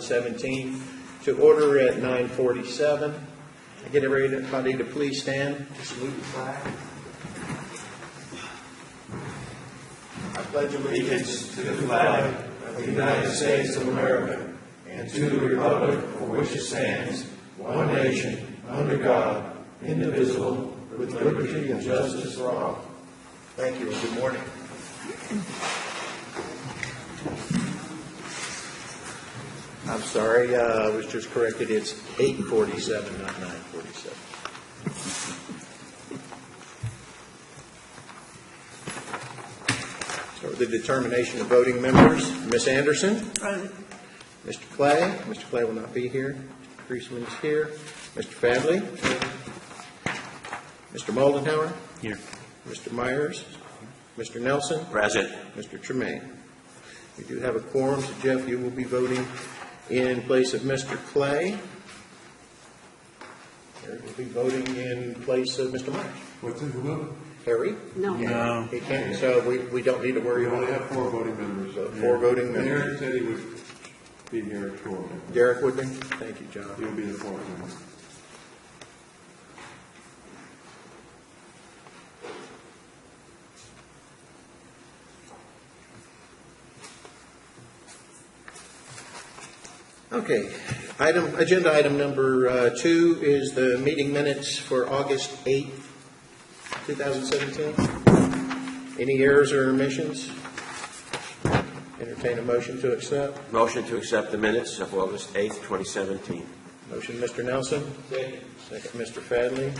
2017 to order at 9:47. I get everybody to please stand to salute the flag. I pledge allegiance to the flag of the United States of America and to the republic for which it stands, one nation, under God, indivisible, with liberty and justice for all. Thank you and good morning. I'm sorry, I was just corrected. It's 8:47, not 9:47. So the determination of voting members, Ms. Anderson. Present. Mr. Clay. Mr. Clay will not be here. Mr. Priestman is here. Mr. Fadley. Mr. Moldenhauer. Here. Mr. Myers. Mr. Nelson. Present. Mr. Tremaine. We do have a quorum, so Jeff, you will be voting in place of Mr. Clay. Harry will be voting in place of Mr. Myers. What's in the vote? Harry? No. No. He can't, so we don't need to worry We about only it. have 4 voting members. Four voting members. Eric said he would be here at 4. Derek would be? Thank you, John. He'll be the 4th member. Okay. Agenda item number 2 is the meeting minutes for August 8th, 2017. Any errors or omissions? Entertain a motion to accept. Motion to accept the minutes of August 8th, 2017. Motion, Mr. Nelson. Second. Second, Mr. Fadley.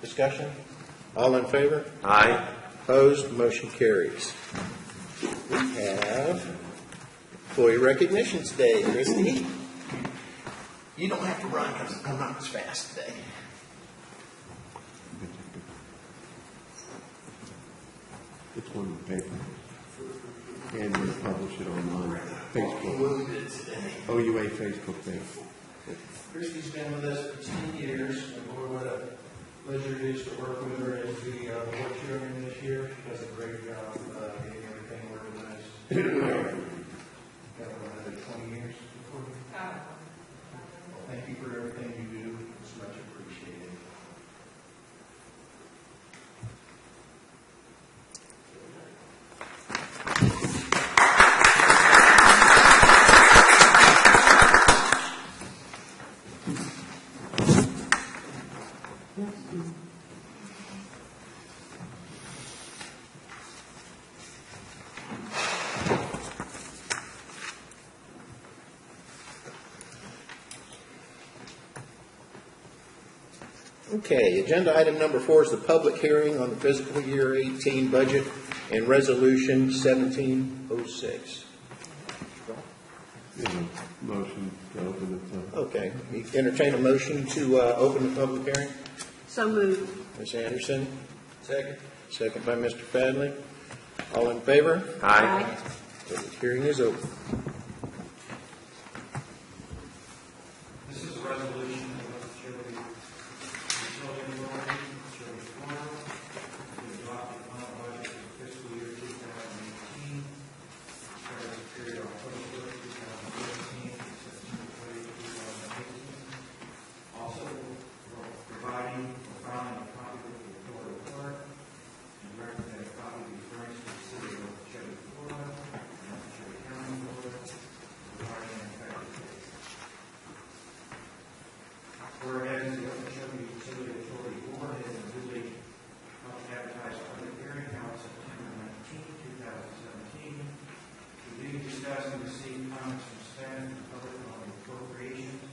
Discussion? All in favor? Aye. Opposed? Motion carries. We have Employee Recognition Day. Christy, you don't have to run because I'm not as fast today. It's on the paper. And we'll publish it on Facebook. OUA Facebook page. Christy's been with us for 10 years, and boy, what a pleasure it is to work with her as the board chairman this year. She does a great job getting everything organized. Got another 20 years before you. Thank you for everything you do. It's much appreciated. Okay, agenda item number 4 is the public hearing on the fiscal year 18 budget and resolution 1706. Motion to open it up. Okay, you entertain a motion to open the public hearing. So moved. Ms. Anderson. Second. Second by Mr. Fadley. All in favor? Aye. Public hearing is open. This is a resolution of the Chili Utility Authority, Chili Florida, to adopt the final budget for fiscal year 2018, covers the period of October 1st, 2014 to September 30th, 2018. Also, providing or filing a copy of the authority report and recommend a copy be furnished to the city of Chili, Florida, and Chili County, Florida, regarding an effective date. Whereas the Okeechobee Utility Authority Board has been duly advertised public hearing held September 19, 2017. To be discussed and receive comments from staff and public on the appropriations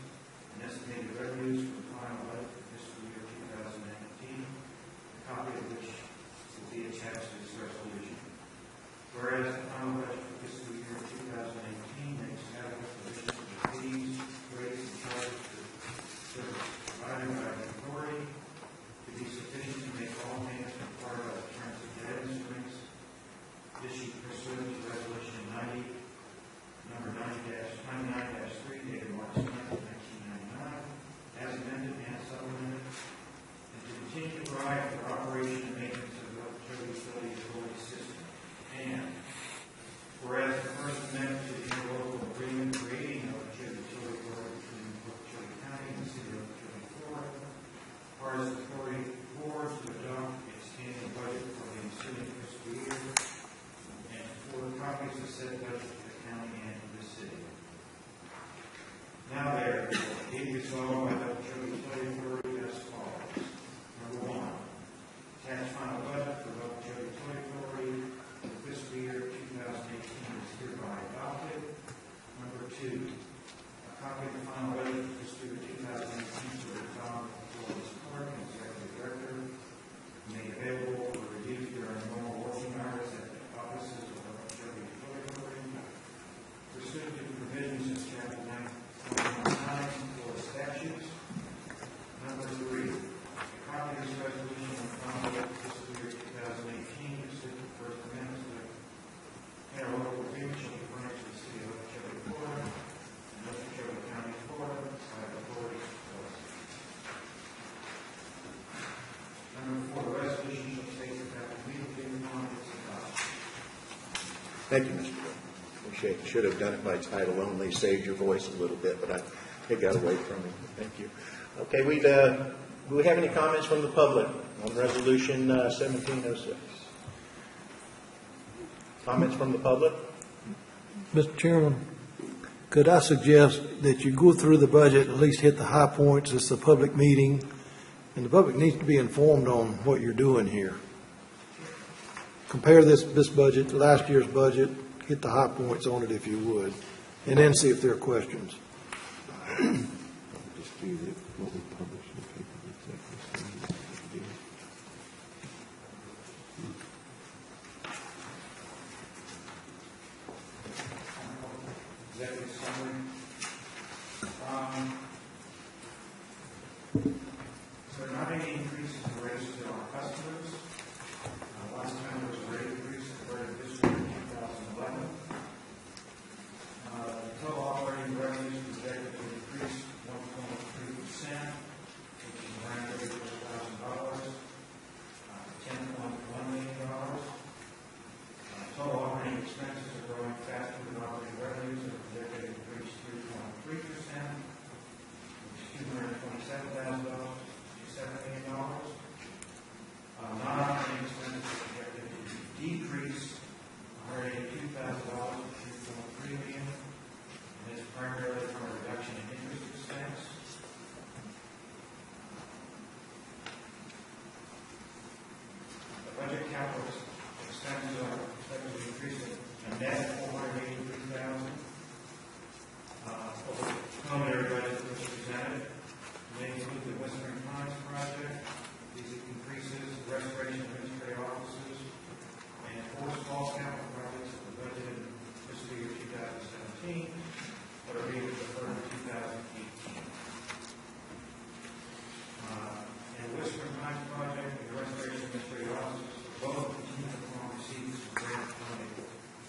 and estimated revenues for the final budget for fiscal year 2019, a copy of which will be attached to this resolution. Whereas the final budget for fiscal year 2018 may establish provisions for the fees, rates, and charges for service provided by the authority to be sufficient to make all payments required by the terms of debt instruments issued pursuant to Resolution 90, number 99-3, dated March 9, 1999, as amended and supplemented, and to continue to provide for operation and maintenance of the Okeechobee Utility Authority system. And whereas the First Amendment to the interlocal agreement creating the Okeechobee Utility said budget to the county and to the city. Now therefore, be it resolved by the Church Utility Authority as follows. Number one, attached final budget for the Church Utility Authority for the fiscal year 2018 is hereby adopted. Number two, a copy of the final budget for fiscal year 2018 for the Tom Flores Clark, Executive Director, made available for review during normal working hours at the offices of the Church Utility Authority. Pursuant to the provisions of Chapter 9 Florida statutes. Number three, a copy of this resolution on the final budget for fiscal year 2018, pursuant to the First Amendment to the interlocal agreement shall be furnished to the city of Okeechobee, Florida, and Okeechobee County, Florida, by the authority of the Number four, the resolution shall take effect immediately upon its adoption. Thank you, Mr. Bill. Appreciate it. Should have done it by title only, saved your voice a little bit, but it got away from me. Thank you. Okay, do we have any comments from the public on Resolution 1706? Comments from the public? Mr. Chairman, could I suggest that you go through the budget, at least hit the high points? It's a public meeting, and the public needs to be informed on what you're doing here. Compare this budget to last year's budget, hit the high points on it if you would, and then see if there are questions. Just do what we publish in the paper. Exactly. Executive summary. So there are not any increases in rates to our customers. Last time there was a rate increase compared to this year, 2011. Total operating revenues projected to increase 1.3%, which is around $34,000, $10.1 million. Total operating expenses are growing faster than operating revenues and are projected to increase 3.3%, which is $227,000 to $7 million. Non-operating expenses are projected to decrease $182,000 to $2.3 million, and it's primarily from a reduction in interest expense. The budget capital expenses are expected to increase a net $483,000 over the preliminary budget that was presented. They include the Western Pines project. These increases the restoration of administrative offices and four small capital projects that were budgeted in fiscal year 2017, but are being deferred to 2018. And the Western Pines project and the restoration of administrative offices both continue to perform receipts from grant funding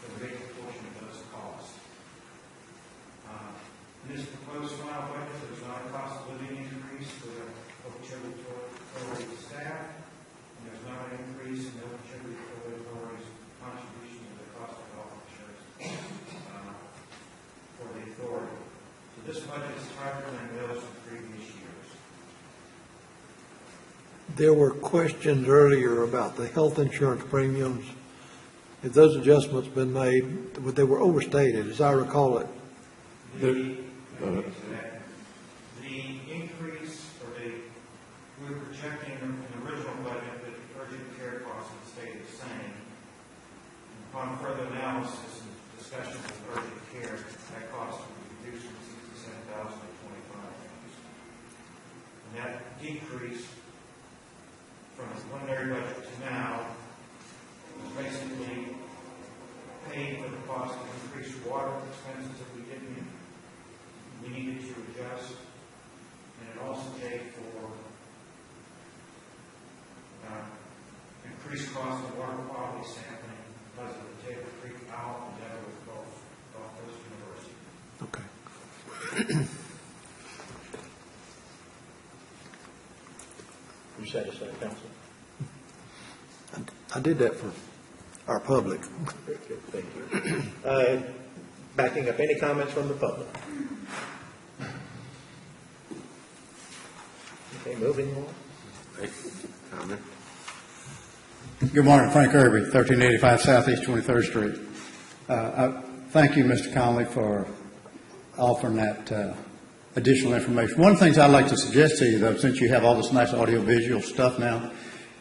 for the big portion of those costs. In this proposed final budget, there's not a cost of living increase for the Okeechobee Authority staff, and there's not an increase in the Okeechobee Authority's contribution to the cost of health insurance for the authority. So this budget is higher than those of previous years. There were questions earlier about the health insurance premiums. If those adjustments been made, they were overstated, as I recall it. The increase, we were projecting in the original budget that the urgent care costs would stay the same. Upon further analysis and discussion with urgent care, that cost would be reduced from $67,000 to $25,000. And that decrease from the preliminary budget to now was basically paid for the cost of increased water expenses that we needed to adjust, and it also paid for increased cost of water quality sampling because of the Table Creek Owl endeavor with Gulf Coast University. Okay. You satisfied, Council? I did that for our public. Very good. Thank you. Backing up, any comments from the public? Okay, moving on. Right. Comment? Good morning, Frank Irby, 1385 Southeast 23rd Street. Thank you, Mr. Conley, for offering that additional information. One of the things I'd like to suggest to you, though, since you have all this nice audio-visual stuff now,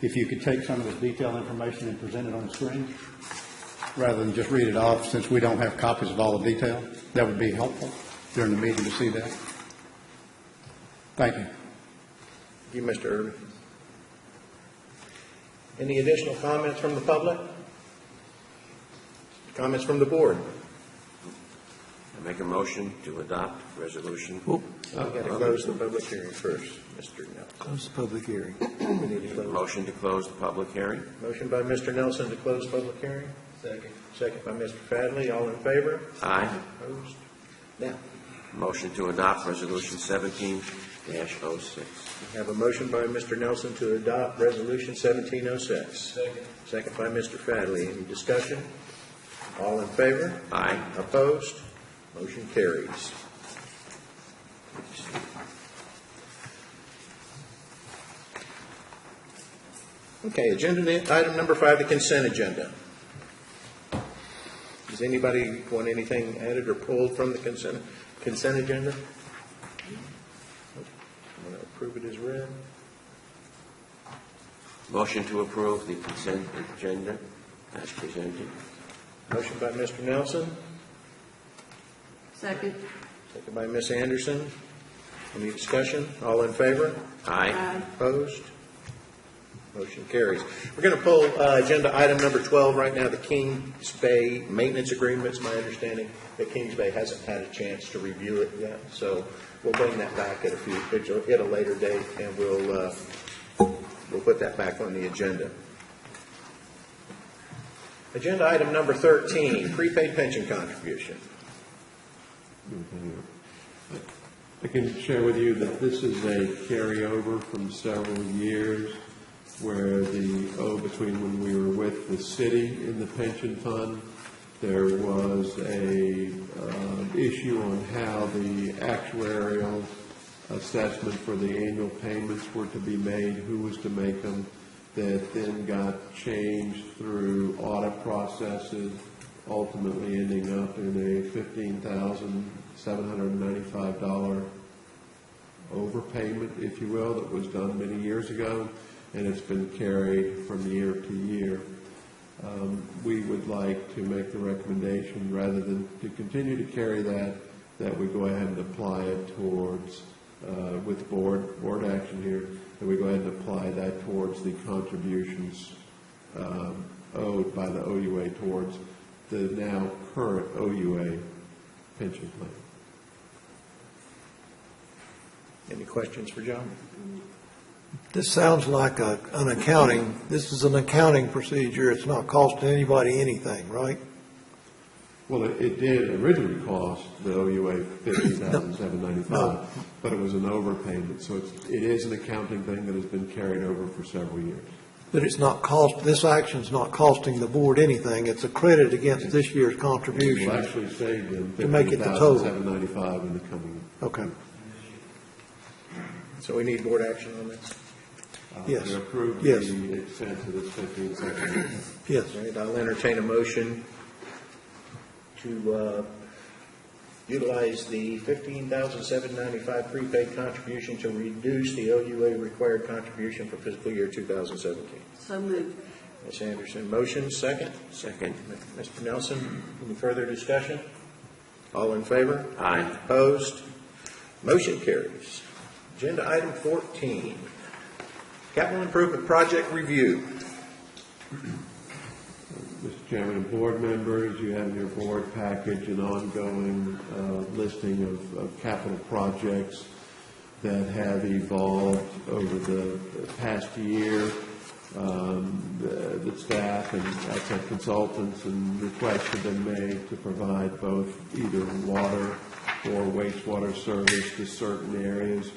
if you could take some of this detailed information and present it on the screen, rather than just read it off, since we don't have copies of all the detail, that would be helpful during the meeting to see that. Thank you. Thank you, Mr. Irvin. Any additional comments from the public? Comments from the board? I make a motion to adopt resolution. I've got to close the public hearing first, Mr. Nelson. Close the public hearing. We need to close. Motion to close the public hearing. Motion by Mr. Nelson to close public hearing. Second. Second by Mr. Fadley. All in favor? Aye. Opposed? Now, Motion to adopt resolution 17-06. we have a motion by Mr. Nelson to adopt Resolution 1706. Second. Second by Mr. Fadley. Any discussion? All in favor? Aye. Opposed? Motion carries. Okay, agenda item number 5, the consent agenda. Does anybody want anything added or pulled from the consent agenda? I'm going to approve it as read. Motion to approve the consent agenda as presented. Motion by Mr. Nelson, Second. second by Ms. Anderson. Any discussion? All in favor? Aye. Opposed? Motion carries. We're going to pull agenda item number 12 right now, the Kings Bay maintenance agreement. It's my understanding that Kings Bay hasn't had a chance to review it yet, so we'll bring that back at a later date, and we'll put that back on the agenda. Agenda item number 13, prepaid pension contribution. I can share with you that this is a carryover from several years where between when we were with the city in the pension fund, there was a issue on how the actuarial assessment for the annual payments were to be made, who was to make them, that then got changed through audit processes, ultimately ending up in a $15,795 overpayment, if you will, that was done many years ago, and it's been carried from year to year. We would like to make the recommendation, rather than to continue to carry that we go ahead and apply it towards, with board action here, that we go ahead and apply that towards the contributions owed by the OUA towards the now current OUA pension plan. Any questions for John? This sounds like an accounting, this is an accounting procedure. It's not costing anybody anything, right? Well, it did originally cost the OUA $15,795, No. but it was an overpayment. So it is an accounting thing that has been carried over for several years. But it's not this action's not costing the board anything. It's a credit against this year's contribution. We'll actually save them To make it the total. $15,795 in the coming year. Okay. So we need board action on this? Yes. To approve Yes. the extent of this $15,795. Yes. All right, I'll entertain a motion to utilize the $15,795 prepaid contribution to reduce the OUA required contribution for fiscal year 2017. So moved. Ms. Anderson, motion, second. Second. Mr. Nelson, any further discussion? All in favor? Aye. Opposed? Motion carries. Agenda item 14, capital improvement project review. Mr. Chairman and board members, you have in your board package an ongoing listing of capital projects that have evolved over the past year. The staff and outside consultants and requests have been made to provide both either water or wastewater service to certain areas.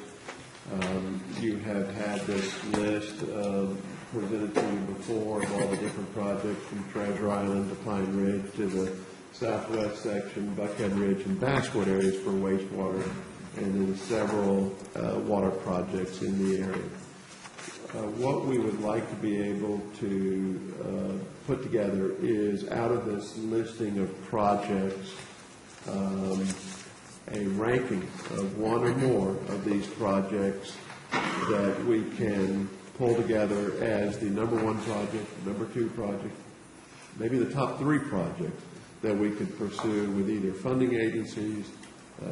You have had this list presented to you before of all the different projects from Treasure Island to Pine Ridge to the southwest section, Buckhead Ridge and Basswood areas for wastewater, and then several water projects in the area. What we would like to be able to put together is, out of this listing of projects, a ranking of one or more of these projects that we can pull together as the number one project, number two project, maybe the top three projects that we could pursue with either funding agencies,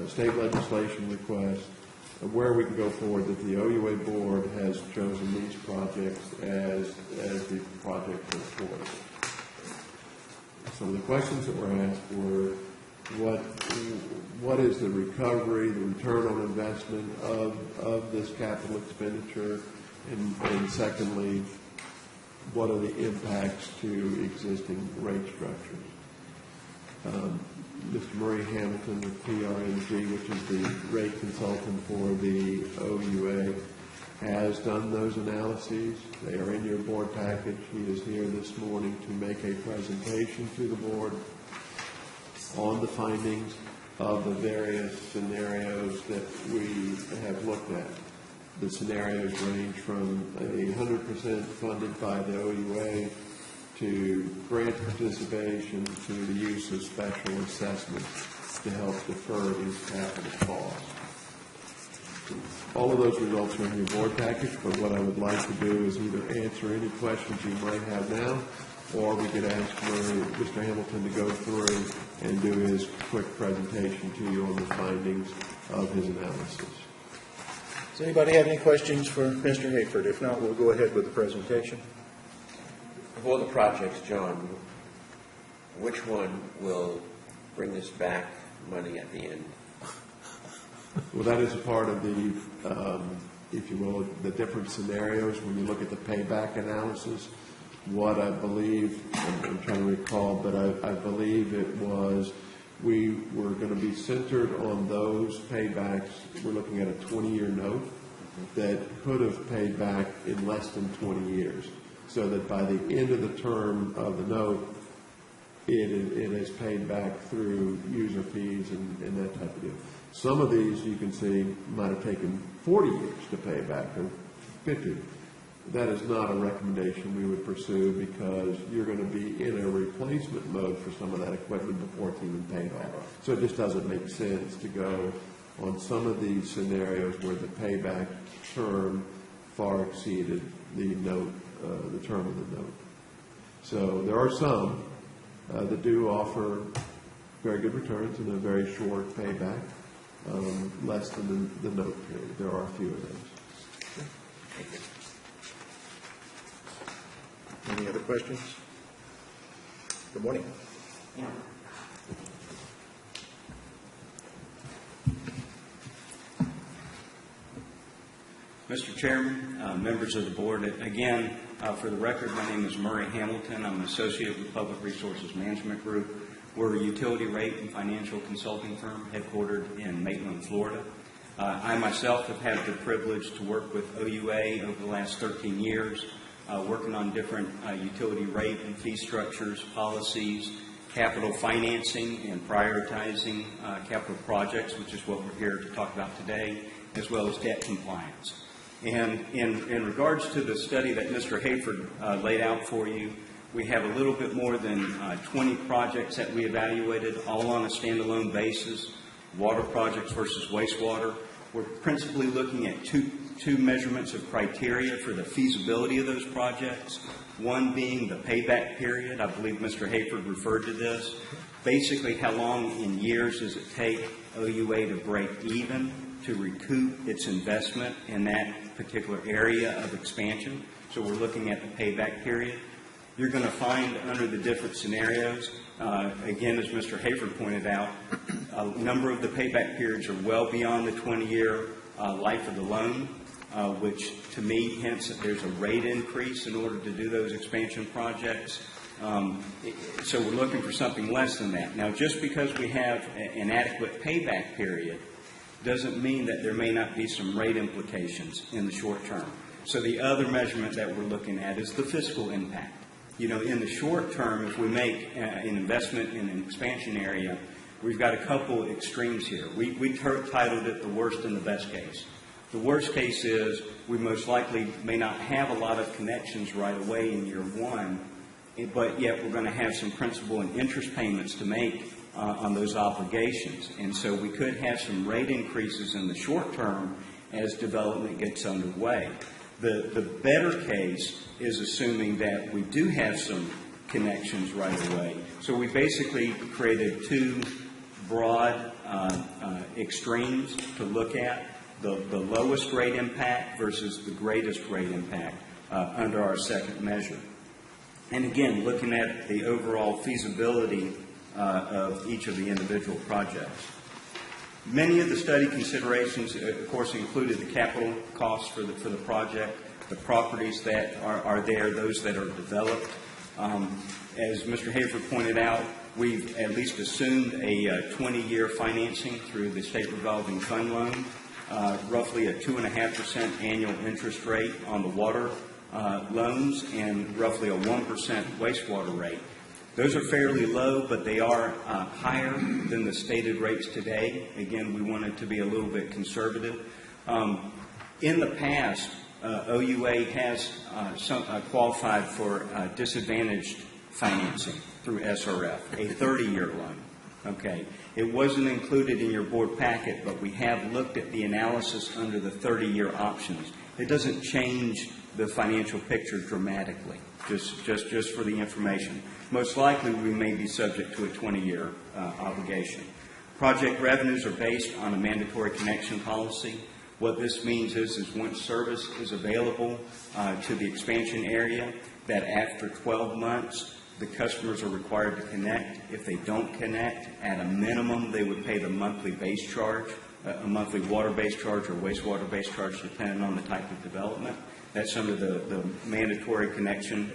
state legislation requests, where we can go forward, that the OUA board has chosen these projects as the projects of choice. Some of the questions that were asked were, what is the recovery, the return on investment of this capital expenditure, and secondly, what are the impacts to existing rate structures? Mr. Murray Hamilton of PRNG, which is the rate consultant for the OUA, has done those analyses. They are in your board package. He is here this morning to make a presentation to the board on the findings of the various scenarios that we have looked at. The scenarios range from 100% funded by the OUA to grant participation to the use of special assessments to help defer these capital costs. All of those results are in your board package, but what I would like to do is either answer any questions you might have now, or we could ask Mr. Hamilton to go through and do his quick presentation to you on the findings of his analysis. Does anybody have any questions for Mr. Hayford? If not, we'll go ahead with the presentation. Of all the projects, John, which one will bring us back money at the end? Well, that is a part of the, if you will, the different scenarios when you look at the payback analysis. What I believe, I'm trying to recall, but I believe it was, we were going to be centered on those paybacks. We're looking at a 20-year note that could have paid back in less than 20 years, so that by the end of the term of the note, it is paid back through user fees and that type of deal. Some of these, you can see, might have taken 40 years to pay back, or 50. That is not a recommendation we would pursue, because you're going to be in a replacement mode for some of that equipment before it's even paid off. So it just doesn't make sense to go on some of these scenarios where the payback term far exceeded the note, the term of the note. So there are some that do offer very good returns in a very short payback, less than the note period. There are a few of those. Any other questions? Good morning. Mr. Chairman, members of the board, again, for the record, my name is Murray Hamilton. I'm an associate with Public Resources Management Group. We're a utility rate and financial consulting firm headquartered in Maitland, Florida. I myself have had the privilege to work with OUA over the last 13 years, working on different utility rate and fee structures, policies, capital financing, and prioritizing capital projects, which is what we're here to talk about today, as well as debt compliance. And in regards to the study that Mr. Hayford laid out for you, we have a little bit more than 20 projects that we evaluated, all on a standalone basis, water projects versus wastewater. We're principally looking at two measurements of criteria for the feasibility of those projects, one being the payback period. I believe Mr. Hayford referred to this. Basically, how long in years does it take OUA to break even, to recoup its investment in that particular area of expansion? So we're looking at the payback period. You're going to find under the different scenarios, again, as Mr. Hayford pointed out, a number of the payback periods are well beyond the 20-year life of the loan, which to me hints that there's a rate increase in order to do those expansion projects. So we're looking for something less than that. Now, just because we have an adequate payback period doesn't mean that there may not be some rate implications in the short term. So the other measurement that we're looking at is the fiscal impact. You know, in the short term, if we make an investment in an expansion area, we've got a couple extremes here. We titled it the worst and the best case. The worst case is we most likely may not have a lot of connections right away in year one, but yet we're going to have some principal and interest payments to make on those obligations. And so we could have some rate increases in the short term as development gets underway. The better case is assuming that we do have some connections right away. So we basically created two broad extremes to look at, the lowest rate impact versus the greatest rate impact under our second measure. And again, looking at the overall feasibility of each of the individual projects. Many of the study considerations, of course, included the capital costs for the project, the properties that are there, those that are developed. As Mr. Hayford pointed out, we've at least assumed a 20-year financing through the State Revolving Fund loan, roughly a 2.5% annual interest rate on the water loans, and roughly a 1% wastewater rate. Those are fairly low, but they are higher than the stated rates today. Again, we wanted to be a little bit conservative. In the past, OUA has qualified for disadvantaged financing through SRF, a 30-year loan. Okay. It wasn't included in your board packet, but we have looked at the analysis under the 30-year options. It doesn't change the financial picture dramatically, just for the information. Most likely, we may be subject to a 20-year obligation. Project revenues are based on a mandatory connection policy. What this means is once service is available to the expansion area, that after 12 months, the customers are required to connect. If they don't connect, at a minimum, they would pay the monthly base charge, a monthly water-based charge or wastewater-based charge, depending on the type of development. That's under the mandatory connection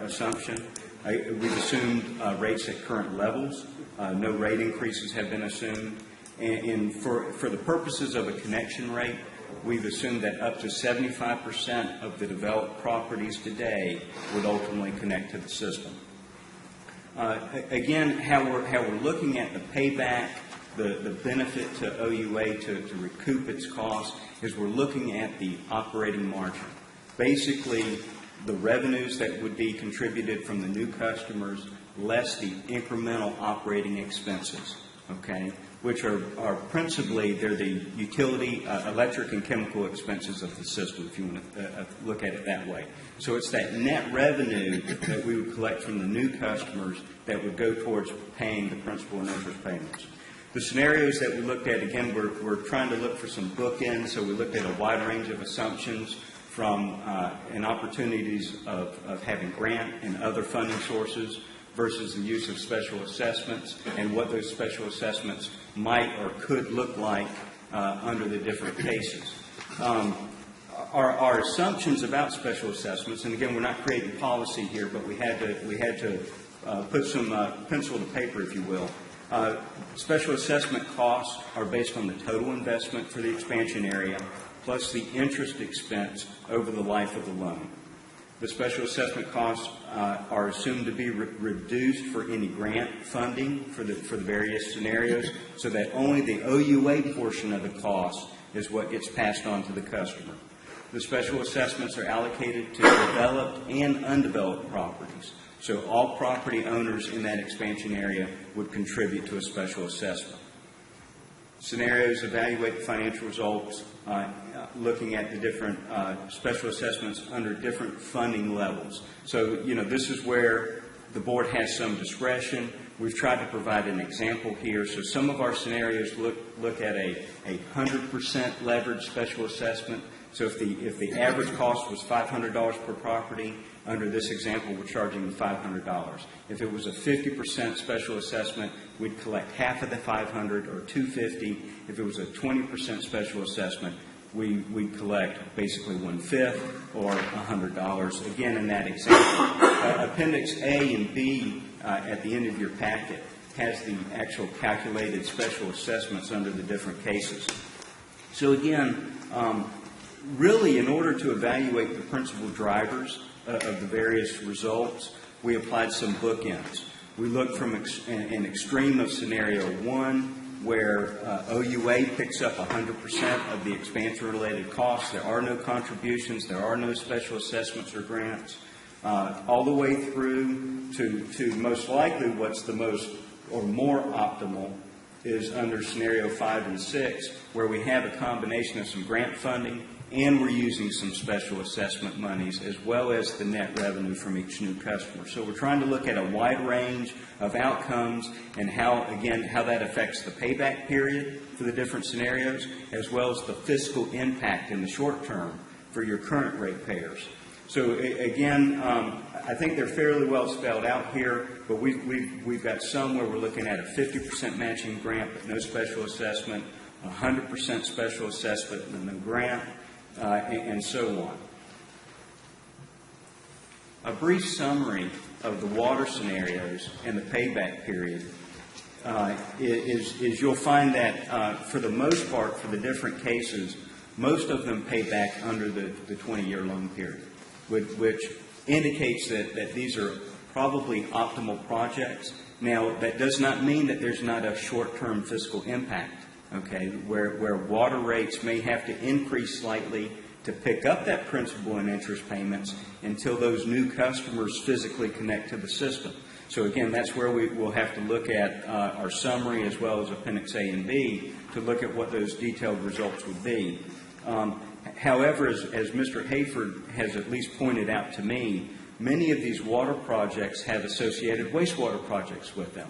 assumption. We've assumed rates at current levels. No rate increases have been assumed. And for the purposes of a connection rate, we've assumed that up to 75% of the developed properties today would ultimately connect to the system. Again, how we're looking at the payback, the benefit to OUA to recoup its costs, is we're looking at the operating margin. Basically, the revenues that would be contributed from the new customers less the incremental operating expenses, okay, which are principally, they're the utility, electric and chemical expenses of the system, if you want to look at it that way. So it's that net revenue that we would collect from the new customers that would go towards paying the principal and interest payments. The scenarios that we looked at, again, we're trying to look for some bookends, so we looked at a wide range of assumptions from and opportunities of having grant and other funding sources versus the use of special assessments and what those special assessments might or could look like under the different cases. Our assumptions about special assessments, and again, we're not creating policy here, but we had to put some pencil to paper, if you will. Special assessment costs are based on the total investment for the expansion area plus the interest expense over the life of the loan. The special assessment costs are assumed to be reduced for any grant funding for the various scenarios, so that only the OUA portion of the cost is what gets passed on to the customer. The special assessments are allocated to developed and undeveloped properties. So all property owners in that expansion area would contribute to a special assessment. Scenarios evaluate the financial results, looking at the different special assessments under different funding levels. So, this is where the board has some discretion. We've tried to provide an example here. So some of our scenarios look at a 100% leveraged special assessment. So if the average cost was $500 per property, under this example, we're charging $500. If it was a 50% special assessment, we'd collect half of the $500 or $250. If it was a 20% special assessment, we'd collect basically 1/5 or $100. Again, in that example, Appendix A and B at the end of your packet has the actual calculated special assessments under the different cases. So again, really, in order to evaluate the principal drivers of the various results, we applied some bookends. We looked from an extreme of scenario 1, where OUA picks up 100% of the expansion-related costs. There are no contributions. There are no special assessments or grants. all the way through to most likely what's the most or more optimal is under scenario 5 and 6, where we have a combination of some grant funding and we're using some special assessment monies as well as the net revenue from each new customer. So we're trying to look at a wide range of outcomes and how that affects the payback period for the different scenarios, as well as the fiscal impact in the short term for your current ratepayers. So again, I think they're fairly well spelled out here, but we've got some where we're looking at a 50% matching grant but no special assessment, 100% special assessment and no grant, and so on. A brief summary of the water scenarios and the payback period is you'll find that for the most part, for the different cases, most of them pay back under the 20-year loan period, which indicates that these are probably optimal projects. Now, that does not mean that there's not a short-term fiscal impact, okay, where water rates may have to increase slightly to pick up that principal and interest payments until those new customers physically connect to the system. So again, that's where we will have to look at our summary as well as Appendix A and B to look at what those detailed results would be. However, as Mr. Hayford has at least pointed out to me, many of these water projects have associated wastewater projects with them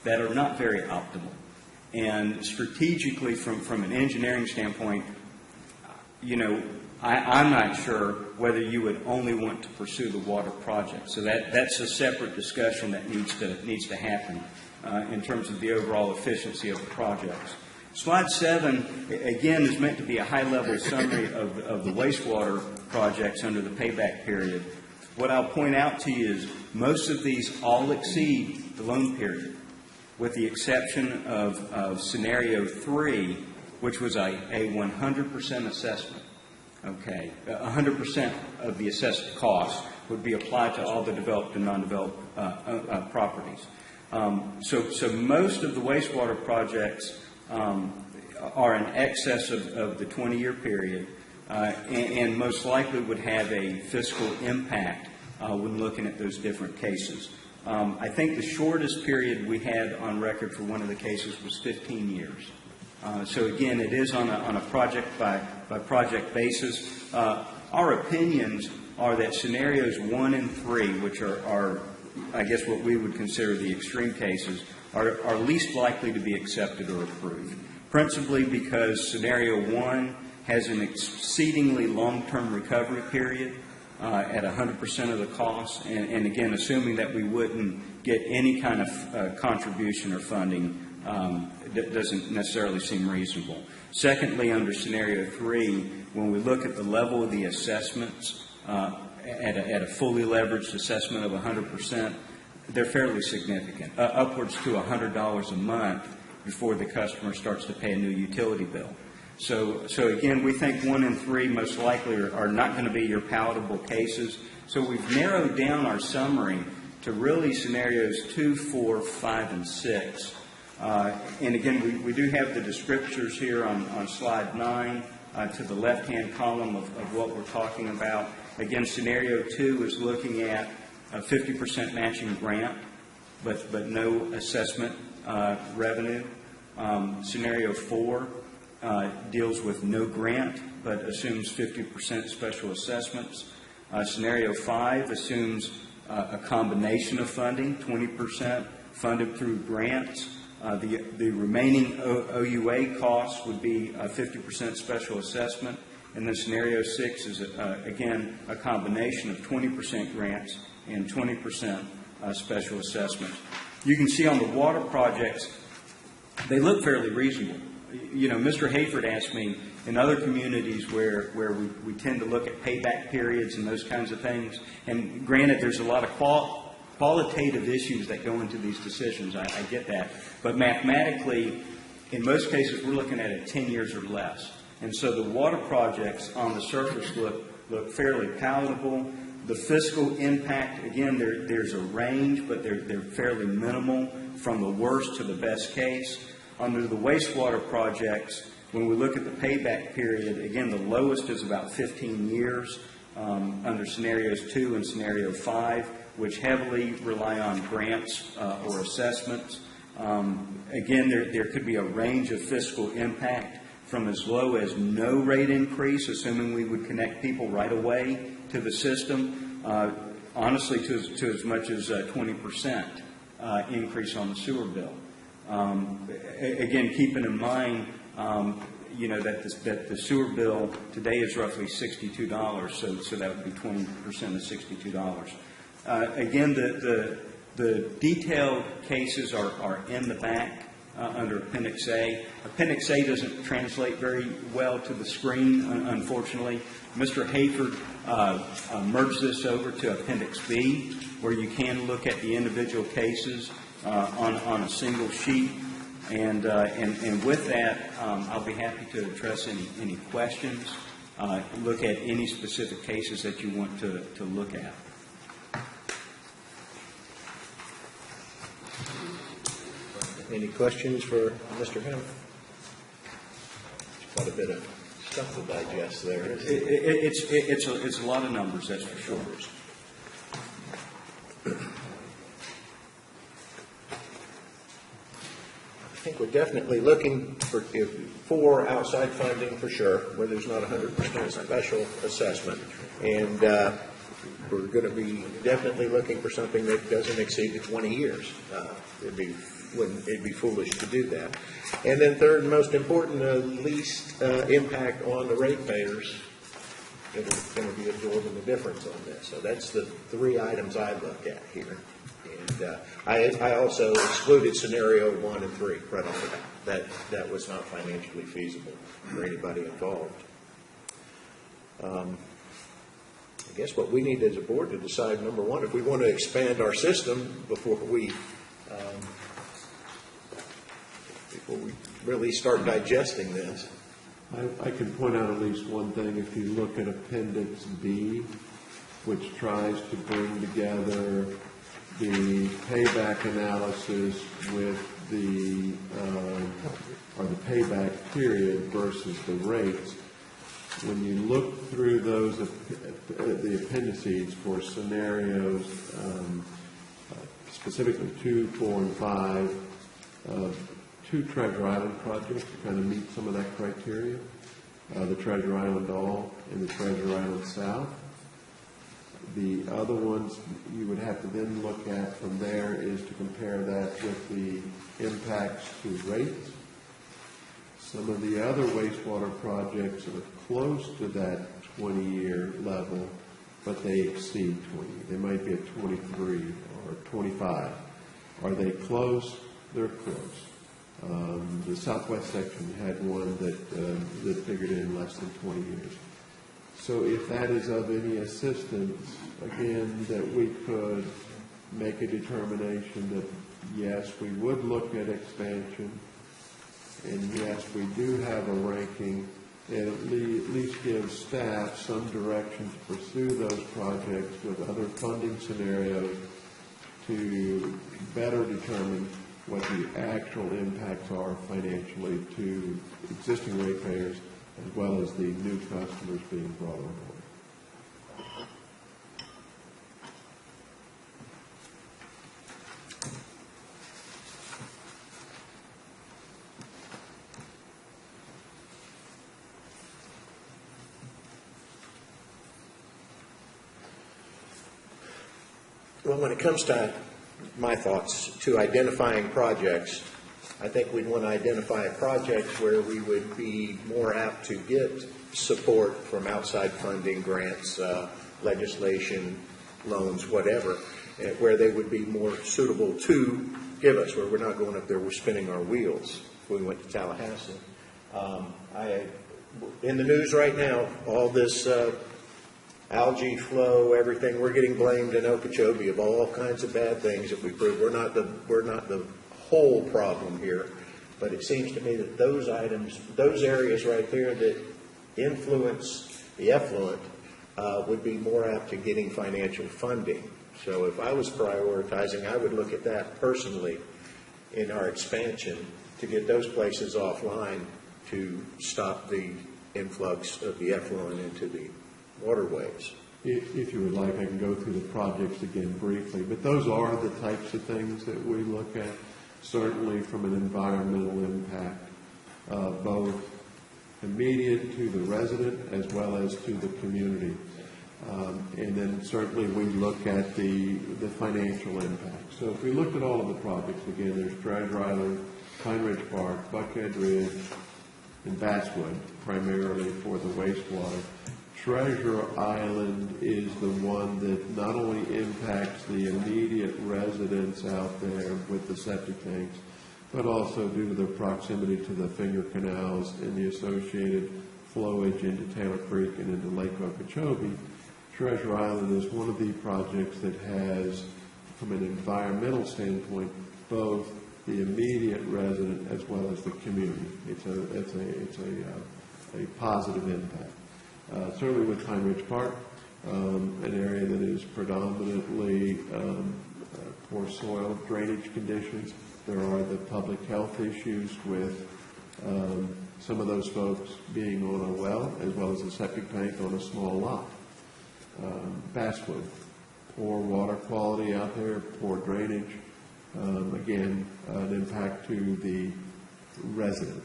that are not very optimal. And strategically, from an engineering standpoint, I'm not sure whether you would only want to pursue the water project. So that's a separate discussion that needs to happen in terms of the overall efficiency of the projects. Slide 7, again, is meant to be a high-level summary of the wastewater projects under the payback period. What I'll point out to you is most of these all exceed the loan period, with the exception of scenario 3, which was a 100% assessment. Okay, 100% of the assessed cost would be applied to all the developed and non-developed properties. So most of the wastewater projects are in excess of the 20-year period and most likely would have a fiscal impact when looking at those different cases. I think the shortest period we had on record for one of the cases was 15 years. So again, it is on a project-by-project basis. Our opinions are that scenarios 1 and 3, which are I guess what we would consider the extreme cases, are least likely to be accepted or approved, principally because scenario 1 has an exceedingly long-term recovery period at 100% of the cost, and again, assuming that we wouldn't get any kind of contribution or funding doesn't necessarily seem reasonable. Secondly, under scenario 3, when we look at the level of the assessments at a fully leveraged assessment of 100%, they're fairly significant, upwards to $100 a month before the customer starts to pay a new utility bill. So again, we think 1 and 3 most likely are not going to be your palatable cases. So we've narrowed down our summary to really scenarios 2, 4, 5, and 6. And again, we do have the descriptors here on slide 9 to the left-hand column of what we're talking about. Again, scenario 2 is looking at a 50% matching grant, but no assessment revenue. Scenario 4 deals with no grant, but assumes 50% special assessments. Scenario 5 assumes a combination of funding, 20% funded through grants. The remaining OUA costs would be a 50% special assessment. And then scenario 6 is, again, a combination of 20% grants and 20% special assessments. You can see on the water projects, they look fairly reasonable. Mr. Hayford asked me, in other communities where we tend to look at payback periods and those kinds of things, and granted, there's a lot of qualitative issues that go into these decisions. I get that. But mathematically, in most cases, we're looking at it 10 years or less. And so the water projects on the surface look fairly palatable. The fiscal impact, again, there's a range, but they're fairly minimal from the worst to the best case. Under the wastewater projects, when we look at the payback period, again, the lowest is about 15 years. under scenarios 2 and scenario 5, which heavily rely on grants or assessments. Again, there could be a range of fiscal impact from as low as no rate increase, assuming we would connect people right away to the system, honestly to as much as 20% increase on the sewer bill. Again, keeping in mind, that the sewer bill today is roughly $62, so that would be 20% of $62. Again, the detailed cases are in the back under Appendix A. Appendix A doesn't translate very well to the screen, unfortunately. Mr. Hayford merged this over to Appendix B, where you can look at the individual cases on a single sheet. And with that, I'll be happy to address any questions, look at any specific cases that you want to look at. Any questions for Mr. Hammond? Quite a bit of stuff to digest there. It's a lot of numbers, that's for sure. I think we're definitely looking for outside funding for sure, where there's not 100% special assessment. And we're going to be definitely looking for something that doesn't exceed the 20 years. It'd be foolish to do that. And then third, and most important, the least impact on the ratepayers that are going to be absorbing the difference on this. So that's the three items I look at here. And I also excluded scenario 1 and 3 right off the bat. That was not financially feasible for anybody involved. I guess what we need as a board to decide, number one, if we want to expand our system before we really start digesting this. I can point out at least one thing. If you look at Appendix B, which tries to bring together the payback analysis with the payback period versus the rates, when you look through those, the appendices for scenarios, specifically 2, 4, and 5, 2 Treasure Island projects to kind of meet some of that criteria, the Treasure Island All and the Treasure Island South. The other ones you would have to then look at from there is to compare that with the impacts to rates. Some of the other wastewater projects are close to that 20-year level, but they exceed 20. They might be at 23 or 25. Are they close? They're close. The Southwest section had one that figured in less than 20 years. So if that is of any assistance, again, that we could make a determination that, yes, we would look at expansion, and yes, we do have a ranking, and at least give staff some direction to pursue those projects with other funding scenarios to better determine what the actual impacts are financially to existing ratepayers as well as the new customers being brought on board. Well, when it comes to my thoughts to identifying projects, I think we'd want to identify projects where we would be more apt to get support from outside funding, grants, legislation, loans, whatever, where they would be more suitable to give us, where we're not going up there, we're spinning our wheels. If we went to Tallahassee. In the news right now, all this algae flow, everything, we're getting blamed in Okeechobee of all kinds of bad things that we prove. We're not the whole problem here, but it seems to me that those items, those areas right there that influence the effluent would be more apt to getting financial funding. So if I was prioritizing, I would look at that personally in our expansion to get those places offline to stop the influx of the effluent into the waterways. If you would like, I can go through the projects again briefly, but those are the types of things that we look at, certainly from an environmental impact, both immediate to the resident as well as to the community. And then certainly we look at the financial impact. So if we looked at all of the projects, again, there's Treasure Island, Pine Ridge Park, Buckhead Ridge, and Basswood, primarily for the wastewater. Treasure Island is the one that not only impacts the immediate residents out there with the septic tanks, but also due to their proximity to the finger canals and the associated flowage into Taylor Creek and into Lake Okeechobee. Treasure Island is one of the projects that has, from an environmental standpoint, both the immediate resident as well as the community. It's a positive impact. Certainly with Pine Ridge Park, an area that is predominantly poor soil drainage conditions. There are the public health issues with some of those folks being on a well as well as a septic tank on a small lot. Basswood, poor water quality out there, poor drainage. Again, an impact to the resident.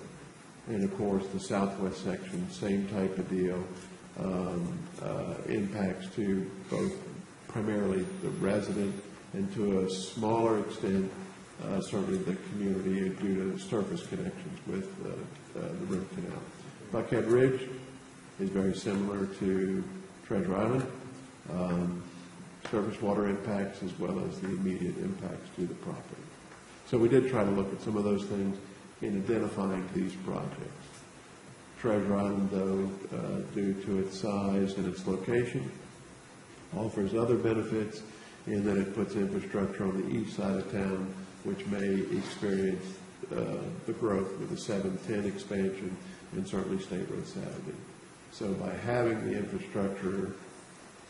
And of course, the southwest section, same type of deal. Impacts to both primarily the resident and to a smaller extent, certainly the community due to surface connections with the root canal. Buckhead Ridge is very similar to Treasure Island. Surface water impacts as well as the immediate impacts to the property. So we did try to look at some of those things in identifying these projects. Treasure Island, though, due to its size and its location, offers other benefits in that it puts infrastructure on the east side of town, which may experience the growth with the 710 expansion and certainly State Road Saturday. So by having the infrastructure,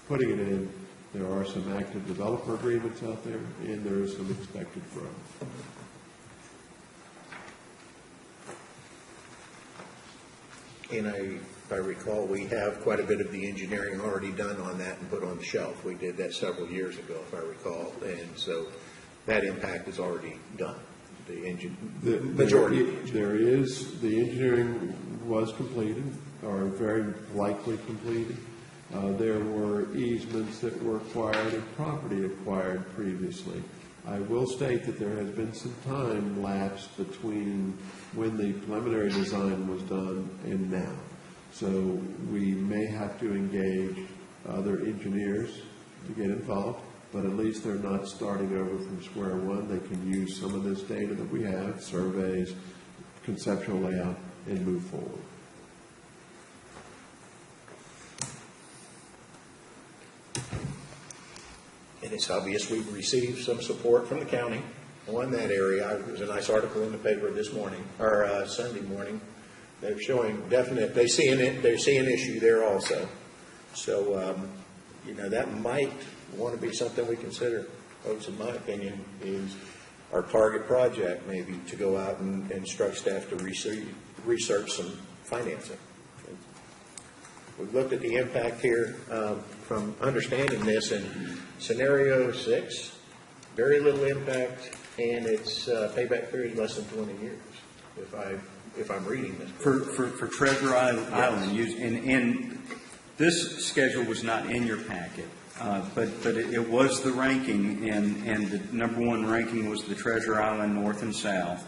putting it in, there are some active developer agreements out there, and there is some expected growth. And if I recall, we have quite a bit of the engineering already done on that and put on the shelf. We did that several years ago, if I recall, and so that impact is already done. The majority. There is, the engineering was completed, or very likely completed. There were easements that were acquired and property acquired previously. I will state that there has been some time lapsed between when the preliminary design was done and now. So we may have to engage other engineers to get involved, but at least they're not starting over from square one. They can use some of this data that we have, surveys, conceptual layout, and move forward. And it's obvious we've received some support from the county on that area. There was a nice article in the paper this morning, or Sunday morning. They're showing definite, they see an issue there also. So, that might want to be something we consider, folks, in my opinion, is our target project maybe to go out and instruct staff to research some financing. We've looked at the impact here from understanding this in scenario 6, very little impact, and its payback period less than 20 years, if I'm reading this. For Treasure Island, and this schedule was not in your packet, but it was the ranking, and the number one ranking was the Treasure Island North and South.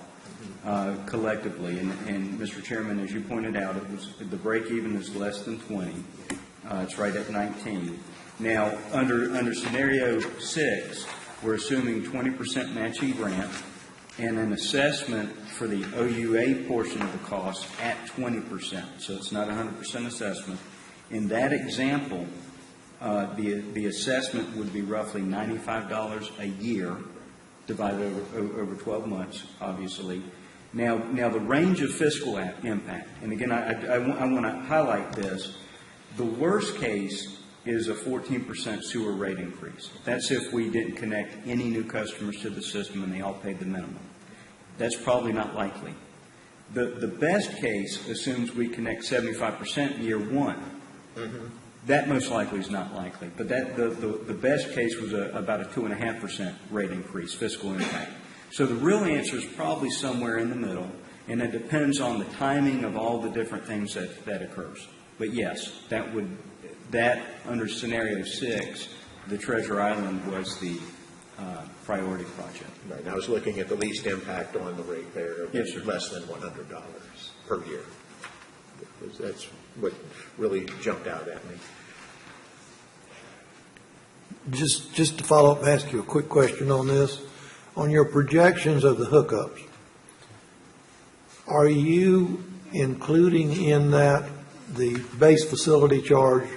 Collectively, and Mr. Chairman, as you pointed out, it was the break-even is less than 20. It's right at 19. Now, under scenario 6, we're assuming 20% matching grant and an assessment for the OUA portion of the cost at 20%. So it's not 100% assessment. In that example, the assessment would be roughly $95 a year, divided over 12 months, obviously. Now the range of fiscal impact, and again, I want to highlight this. The worst case is a 14% sewer rate increase. That's if we didn't connect any new customers to the system and they all paid the minimum. That's probably not likely. The best case assumes we connect 75% year one. Mm-hmm. That most likely is not likely, but the best case was about a 2.5% rate increase, fiscal impact. So the real answer is probably somewhere in the middle, and it depends on the timing of all the different things that occurs. But yes, that under scenario 6, the Treasure Island was the priority project. Right, and I was looking at the least impact on the ratepayer, Yes, sir. less than $100 per year. That's what really jumped out at me. Just to follow up, ask you a quick question on this. On your projections of the hookups, are you including in that the base facility charge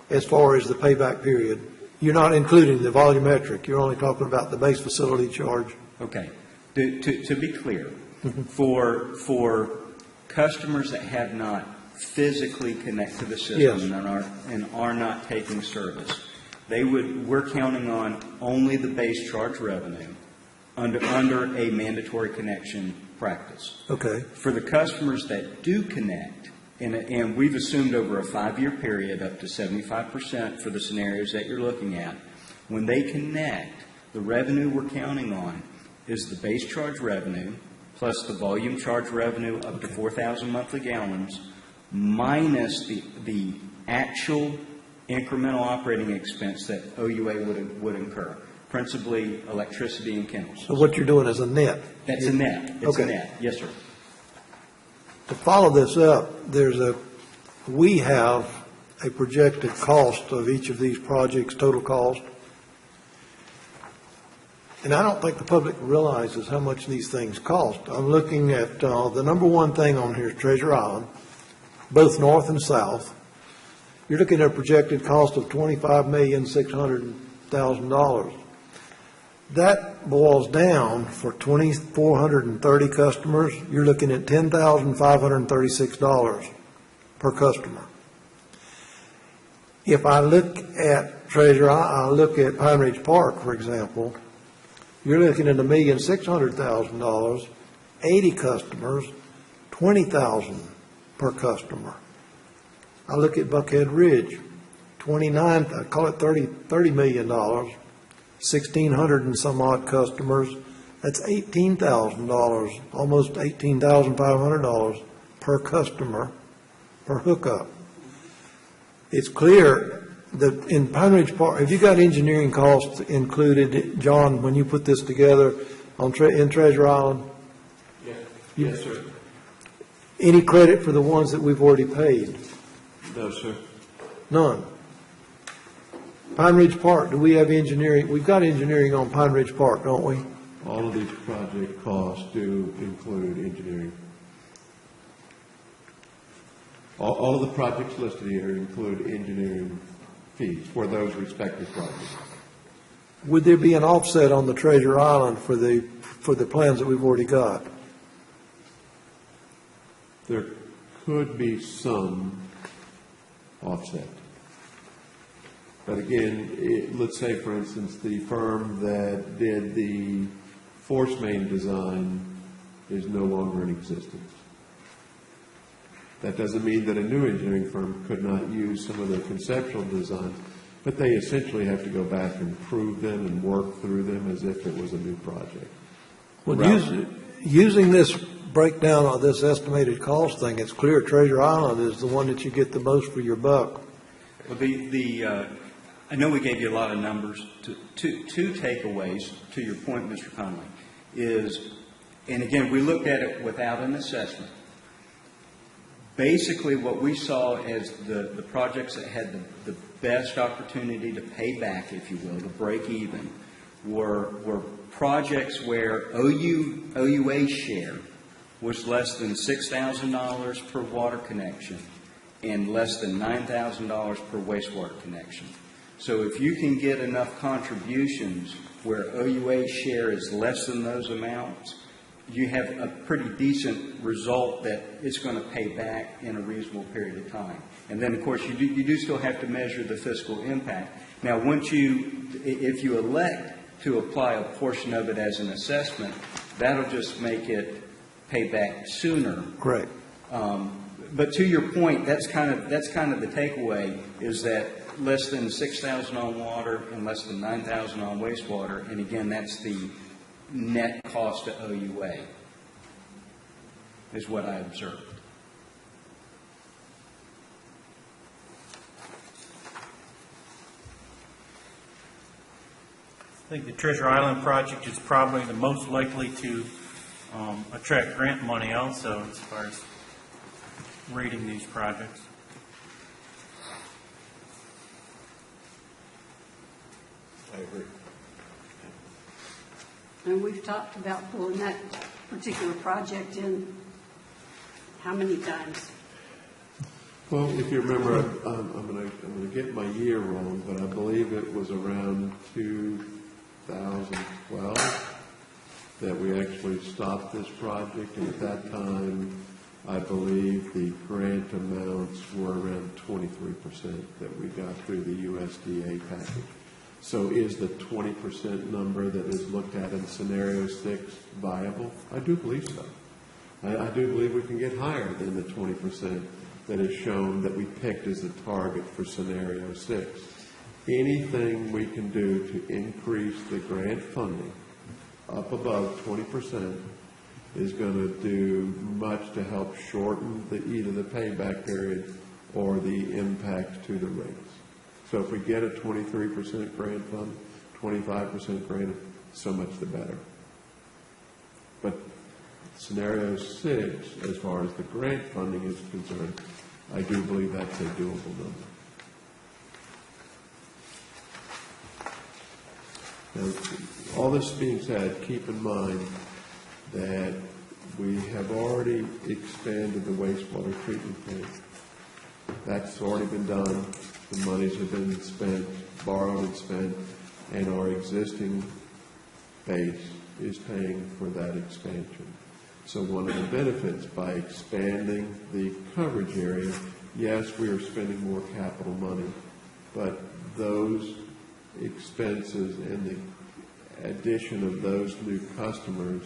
as far as the payback period? You're not including the volumetric, you're only talking about the base facility charge? Okay. To be clear, for customers that have not physically connected to the system Yes. and are not taking service, we're counting on only the base charge revenue under a mandatory connection practice. Okay. For the customers that do connect, and we've assumed over a 5-year period up to 75% for the scenarios that you're looking at, when they connect, the revenue we're counting on is the base charge revenue plus the volume charge revenue up to 4,000 monthly gallons minus the actual incremental operating expense that OUA would incur, principally electricity and chemicals. So what you're doing is a net? That's a net. It's Okay. a net. Yes, sir. To follow this up, we have a projected cost of each of these projects, total cost. And I don't think the public realizes how much these things cost. I'm looking at, the number one thing on here is Treasure Island, both north and south. You're looking at a projected cost of $25,600,000. That boils down for 2,430 customers. You're looking at $10,536 per customer. If I look at I look at Pine Ridge Park, for example, you're looking at $1,600,000, 80 customers, $20,000 per customer. I look at Buckhead Ridge, I call it $30 million, 1,600 and some odd customers. That's $18,000, almost $18,500 per customer per hookup. It's clear that in Pine Ridge Park, have you got engineering costs included, John, when you put this together in Treasure Island? Yes, sir. Any credit for the ones that we've already paid? No, sir. None. Pine Ridge Park, do we have engineering? We've got engineering on Pine Ridge Park, don't we? All of these project costs do include engineering. All of the projects listed here include engineering fees for those respective projects. Would there be an offset on the Treasure Island for the plans that we've already got? There could be some offset. But again, let's say, for instance, the firm that did the force main design is no longer in existence. That doesn't mean that a new engineering firm could not use some of the conceptual designs, but they essentially have to go back and prove them and work through them as if it was a new project. Well, using this breakdown of this estimated cost thing, it's clear Treasure Island is the one that you get the most for your buck. Well, I know we gave you a lot of numbers. Two takeaways to your point, Mr. Conley, is, and again, we looked at it without an assessment. Basically, what we saw as the projects that had the best opportunity to pay back, if you will, to break even, were projects where OUA share was less than $6,000 per water connection and less than $9,000 per wastewater connection. So if you can get enough contributions where OUA share is less than those amounts, you have a pretty decent result that it's going to pay back in a reasonable period of time. And then, of course, you do still have to measure the fiscal impact. Now, if you elect to apply a portion of it as an assessment, that'll just make it pay back sooner. Correct. But to your point, that's kind of the takeaway, is that less than 6,000 on water and less than 9,000 on wastewater. And again, that's the net cost to OUA, is what I observed. I think the Treasure Island project is probably the most likely to attract grant money also as far as rating these projects. I agree. And we've talked about pulling that particular project in how many times? Well, if you remember, I'm going to get my year wrong, but I believe it was around 2012 that we actually stopped this project. And at that time, I believe the grant amounts were around 23% that we got through the USDA package. So is the 20% number that is looked at in scenario 6 viable? I do believe so. I do believe we can get higher than the 20% that is shown that we picked as the target for scenario 6. Anything we can do to increase the grant funding up above 20% is going to do much to help shorten either the payback period or the impact to the rates. So if we get a 23% grant fund, 25% grant, so much the better. But scenario 6, as far as the grant funding is concerned, I do believe that's a doable number. Now, all this being said, keep in mind that we have already expanded the wastewater treatment plant. That's already been done. The monies have been spent, borrowed and spent, and our existing base is paying for that expansion. So one of the benefits by expanding the coverage area, yes, we are spending more capital money, but those expenses and the addition of those new customers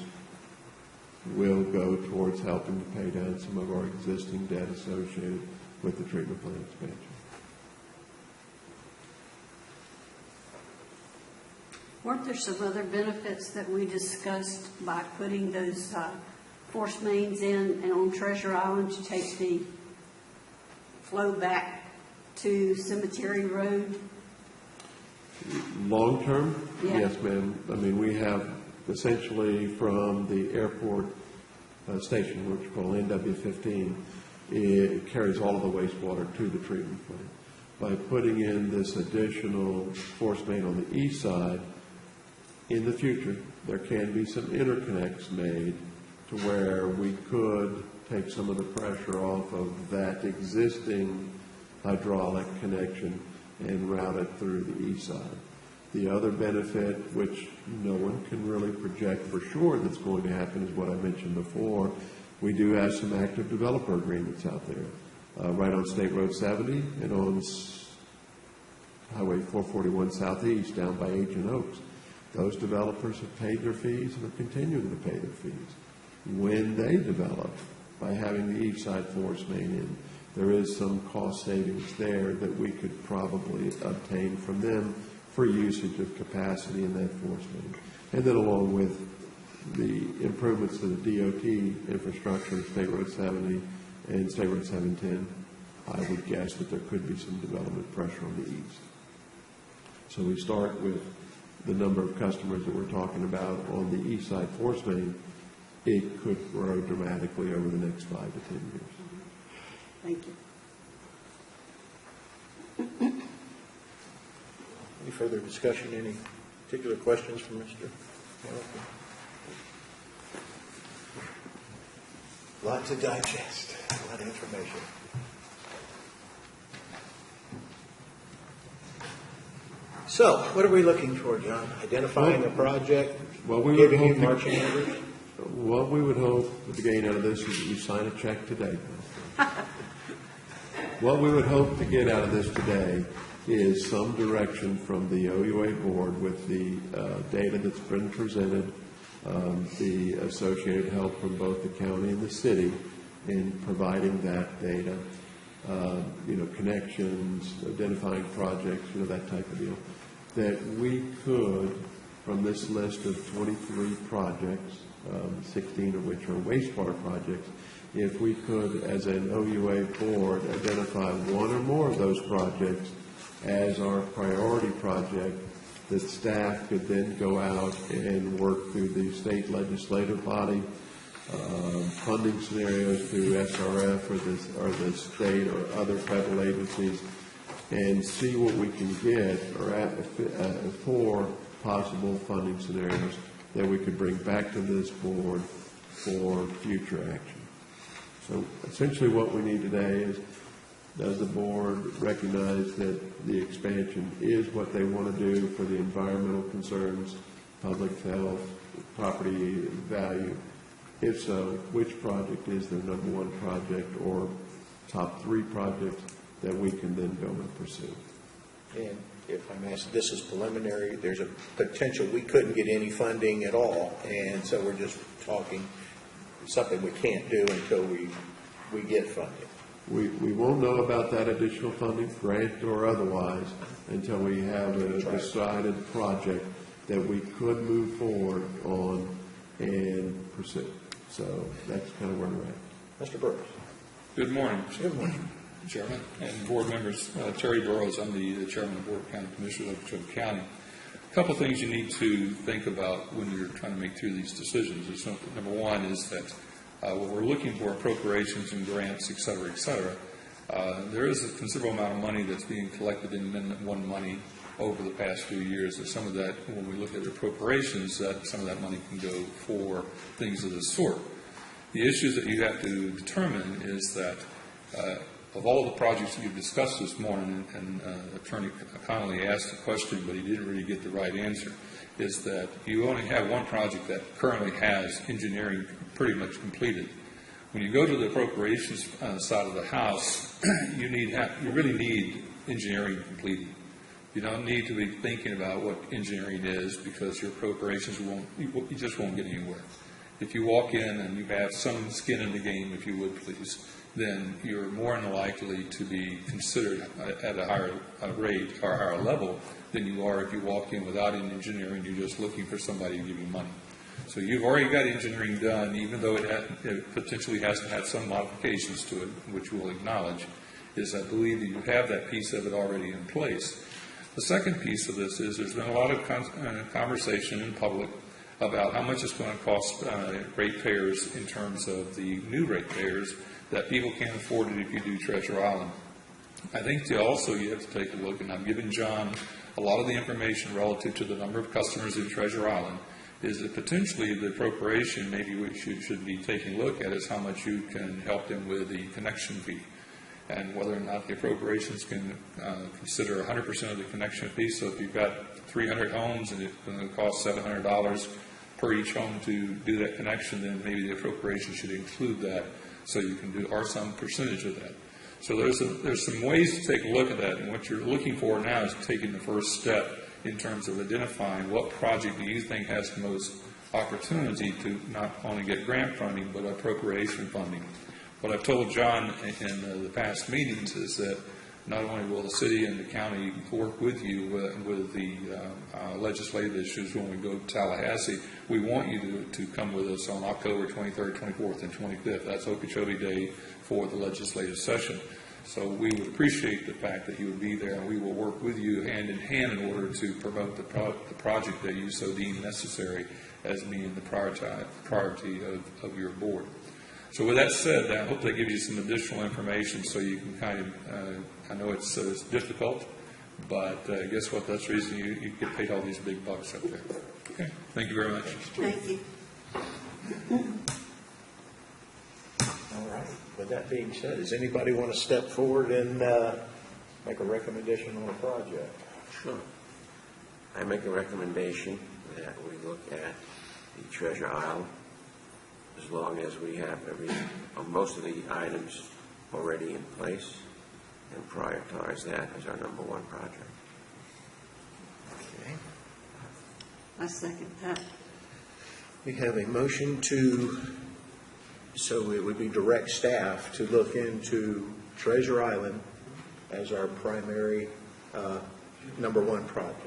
will go towards helping to pay down some of our existing debt associated with the treatment plant expansion. Weren't there some other benefits that we discussed by putting those force mains in and on Treasure Island to take the flow back to Cemetery Road? Long term? Yeah. Yes, ma'am. I mean, we have essentially from the airport station, which we call NW15, it carries all of the wastewater to the treatment plant. By putting in this additional force main on the east side, in the future, there can be some interconnects made to where we could take some of the pressure off of that existing hydraulic connection and route it through the east side. The other benefit, which no one can really project for sure that's going to happen, is what I mentioned before. We do have some active developer agreements out there, right on State Road 70 and on Highway 441 Southeast down by Agent Oaks. Those developers have paid their fees and are continuing to pay their fees. When they develop, by having the east side force main in, there is some cost savings there that we could probably obtain from them for usage of capacity in that force main. And then along with the improvements to the DOT infrastructure, State Road 70 and State Road 710, I would guess that there could be some development pressure on the east. So we start with the number of customers that we're talking about on the east side force main. It could grow dramatically over the next 5 to 10 years. Thank you. Any further discussion? Any particular questions from Mr. Hamilton? A lot to digest, a lot of information. So, what are we looking for, John? Identifying a project, giving you marching orders? What we would hope to gain out of this is that you sign a check today. What we would hope to get out of this today is some direction from the OUA board with the data that's been presented, the associated help from both the county and the city, in providing that data, connections, identifying projects, that type of deal, that we could, from this list of 23 projects, 16 of which are wastewater projects, if we could, as an OUA board, identify one or more of those projects as our priority project, that staff could then go out and work through the state legislative body, funding scenarios through SRF or the state or other federal agencies, and see what we can get for possible funding scenarios that we could bring back to this board for future action. So essentially what we need today is, does the board recognize that the expansion is what they want to do for the environmental concerns, public health, property value? If so, which project is their number one project or top 3 projects that we can then go and pursue? And if I'm asked, this is preliminary, there's a potential we couldn't get any funding at all, and so we're just talking something we can't do until we get funding. We won't know about that additional funding, grant or otherwise, until we have a decided project that we could move forward on and pursue. So that's kind of where we're at. Mr. Burris. Good morning. Good morning. Chairman and board members. Terry Burrows, I'm the chairman of the Board of County Commissioners of Okeechobee County. A couple of things you need to think about when you're trying to make through these decisions. Number one is that when we're looking for appropriations and grants, et cetera, there is a considerable amount of money that's being collected in Amendment 1 money over the past few years. And some of that, when we look at appropriations, that some of that money can go for things of this sort. The issues that you have to determine is that of all the projects that you've discussed this morning, and Attorney Connolly asked a question, but he didn't really get the right answer, is that you only have one project that currently has engineering pretty much completed. When you go to the appropriations side of the house, you really need engineering completed. You don't need to be thinking about what engineering is, because your appropriations you just won't get anywhere. If you walk in and you have some skin in the game, if you would please, then you're more than likely to be considered at a higher rate or higher level than you are if you walk in without any engineering. You're just looking for somebody to give you money. So you've already got engineering done, even though it potentially hasn't had some modifications to it, which we'll acknowledge, is I believe that you have that piece of it already in place. The second piece of this is there's been a lot of conversation in public about how much it's going to cost ratepayers in terms of the new ratepayers, that people can't afford it if you do Treasure Island. I think also you have to take a look, and I'm giving John a lot of the information relative to the number of customers in Treasure Island, is that potentially the appropriation maybe we should be taking a look at is how much you can help them with the connection fee, and whether or not the appropriations can consider 100% of the connection fee. So if you've got 300 homes and it's going to cost $700 per each home to do that connection, then maybe the appropriation should include that, so you can do or some percentage of that. So there's some ways to take a look at that, and what you're looking for now is taking the first step in terms of identifying what project do you think has the most opportunity to not only get grant funding but appropriation funding. What I've told John in the past meetings is that not only will the city and the county work with you with the legislative issues when we go to Tallahassee, we want you to come with us on October 23rd, 24th, and 25th. That's Okeechobee Day for the legislative session. So we would appreciate the fact that you would be there, and we will work with you hand in hand in order to promote the project that you so deem necessary as being the priority of your board. So with that said, I hope that gives you some additional information so you can kind of, I know it's difficult, but guess what? That's the reason you get paid all these big bucks up there. Okay. Thank you very much. Thank you. All right. With that being said, does anybody want to step forward and make a recommendation on a project? Sure. I make a recommendation that we look at the Treasure Isle, as long as we have most of the items already in place, and prioritize that as our number one project. Okay. I second that. We have a motion to So it would be direct staff to look into Treasure Island as our primary number one project.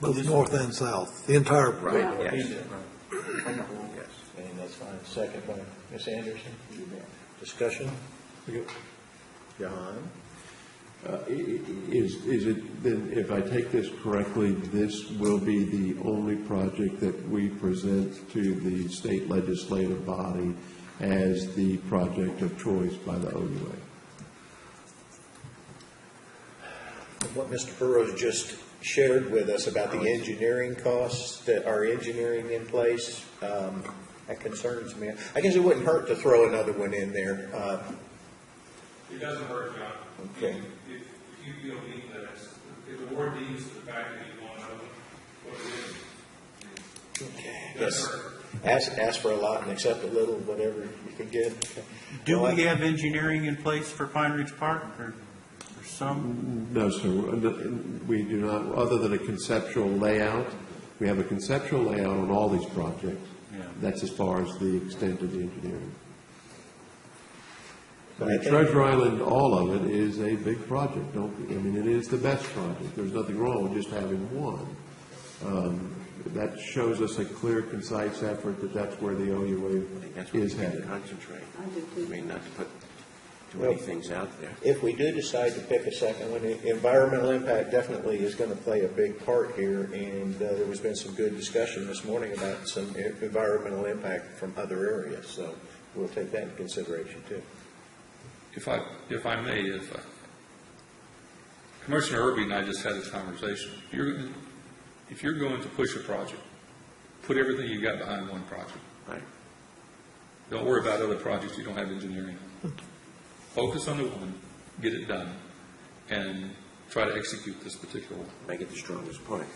Both north and south, the entire. Right, yes. Yes. And that's fine. Second by Ms. Anderson. Discussion? John? Is it, then, if I take this correctly, this will be the only project that we present to the state legislative body as the project of choice by the OUA? What Mr. Burrows just shared with us about the engineering costs that are engineering in place, that concerns me. I guess it wouldn't hurt to throw another one in there. It doesn't hurt, John. Okay. If you feel that if the board deems the fact that you want to know what it is, Yes. Ask for a lot and accept a little, whatever you can get. Do we have engineering in place for Pine Ridge Park, or some? No, sir. We do not, other than a conceptual layout. We have a conceptual layout on all these projects. Yeah. That's as far as the extent of the engineering. But I think- Treasure Island, all of it is a big project. It is the best project. There's nothing wrong with just having one. That shows us a clear, concise effort that that's where the I OUA think that's what we is need to headed. concentrate. I do too. I mean, not to put too many things out there. If we do decide to pick a second one, environmental impact definitely is going to play a big part here, and there has been some good discussion this morning about some environmental impact from other areas, so we'll take that into consideration too. if I may, Commissioner Irby and I just had this conversation. If you're going to push a project, put everything you got behind one project. Right. Don't worry about other projects you don't have engineering on. Focus on the one, get it done, and try to execute this particular one. Make it the strongest point.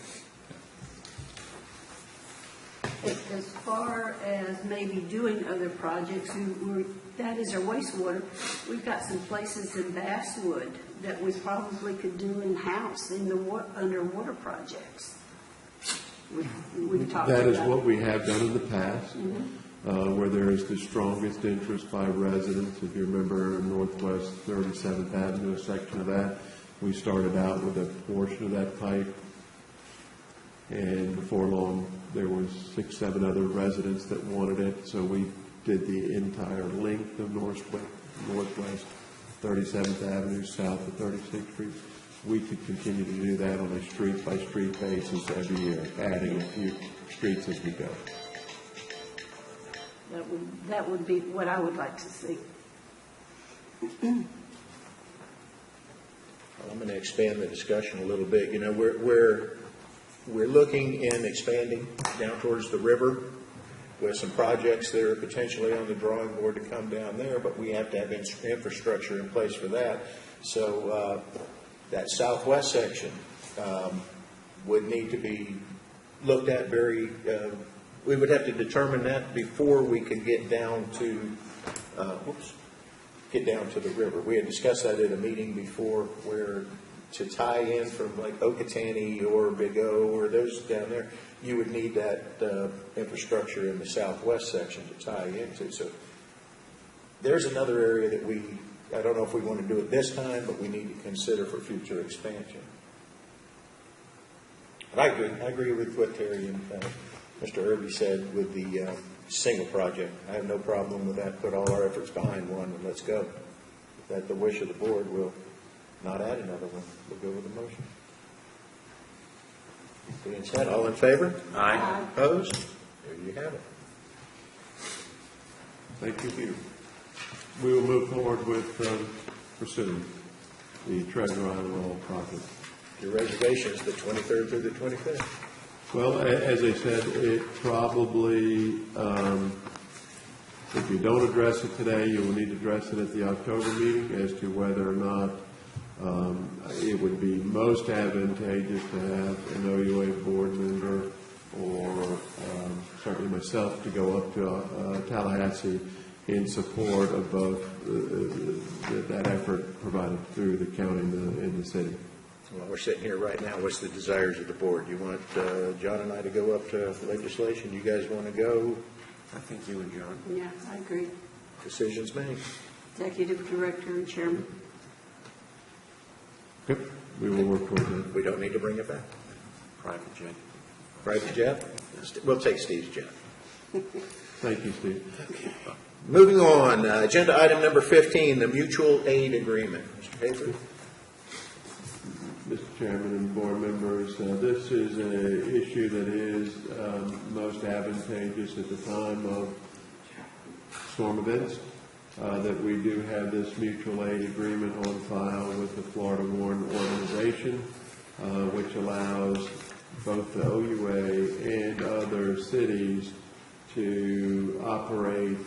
As far as maybe doing other projects, that is our wastewater. We've got some places in Basswood that we probably could do in-house in the underwater projects. We've talked about. That is what we have done in the past, where there is the strongest interest by residents. If you remember Northwest 37th Avenue, a section of that, we started out with a portion of that pipe, and before long, there was 6, 7 other residents that wanted it, so we did the entire length of Northwest 37th Avenue, south of 36th Street. We could continue to do that on a street-by-street basis every year, adding a few streets as we go. That would be what I would like to see. Well, I'm going to expand the discussion a little bit. You know, we're looking in expanding down towards the river with some projects that are potentially on the drawing board to come down there, but we have to have infrastructure in place for that. So that southwest section would need to be looked at very, we would have to determine that before we could get down to, get down to the river. We had discussed that at a meeting before, where to tie in from like Okatani or Big O or those down there, you would need that infrastructure in the southwest section to tie into. So there's another area that I don't know if we want to do it this time, but we need to consider for future expansion. But I agree with what Terry and Mr. Irby said with the single project. I have no problem with that. Put all our efforts behind one and let's go. If that's the wish of the board, we'll not add another one. We'll go with the motion. Being said, all in favor? Aye. Opposed? There you have it. Thank you. We will move forward with pursuing the Treasure Island Roll project. Your reservation is the 23rd through the 25th. Well, as I said, it probably, if you don't address it today, you will need to address it at the October meeting as to whether or not it would be most advantageous to have an OUA board member or certainly myself to go up to Tallahassee in support of both that effort provided through the county and the city. Well, we're sitting here right now. What's the desires of the board? You want John and I to go up to legislation? You guys want to go? I think you and John. Yeah, I agree. Decisions made. Executive Director and Chairman. Yep, we will work toward that. We don't need to bring it back. Private jet. Private jet? We'll take Steve's jet. Thank you, Steve. Moving on, agenda item number 15, the mutual aid agreement. Mr. Hafer? Mr. Chairman and board members, this is an issue that is most advantageous at the time of storm events, that we do have this mutual aid agreement on file with the Florida Warren Organization, which allows both the OUA and other cities to operate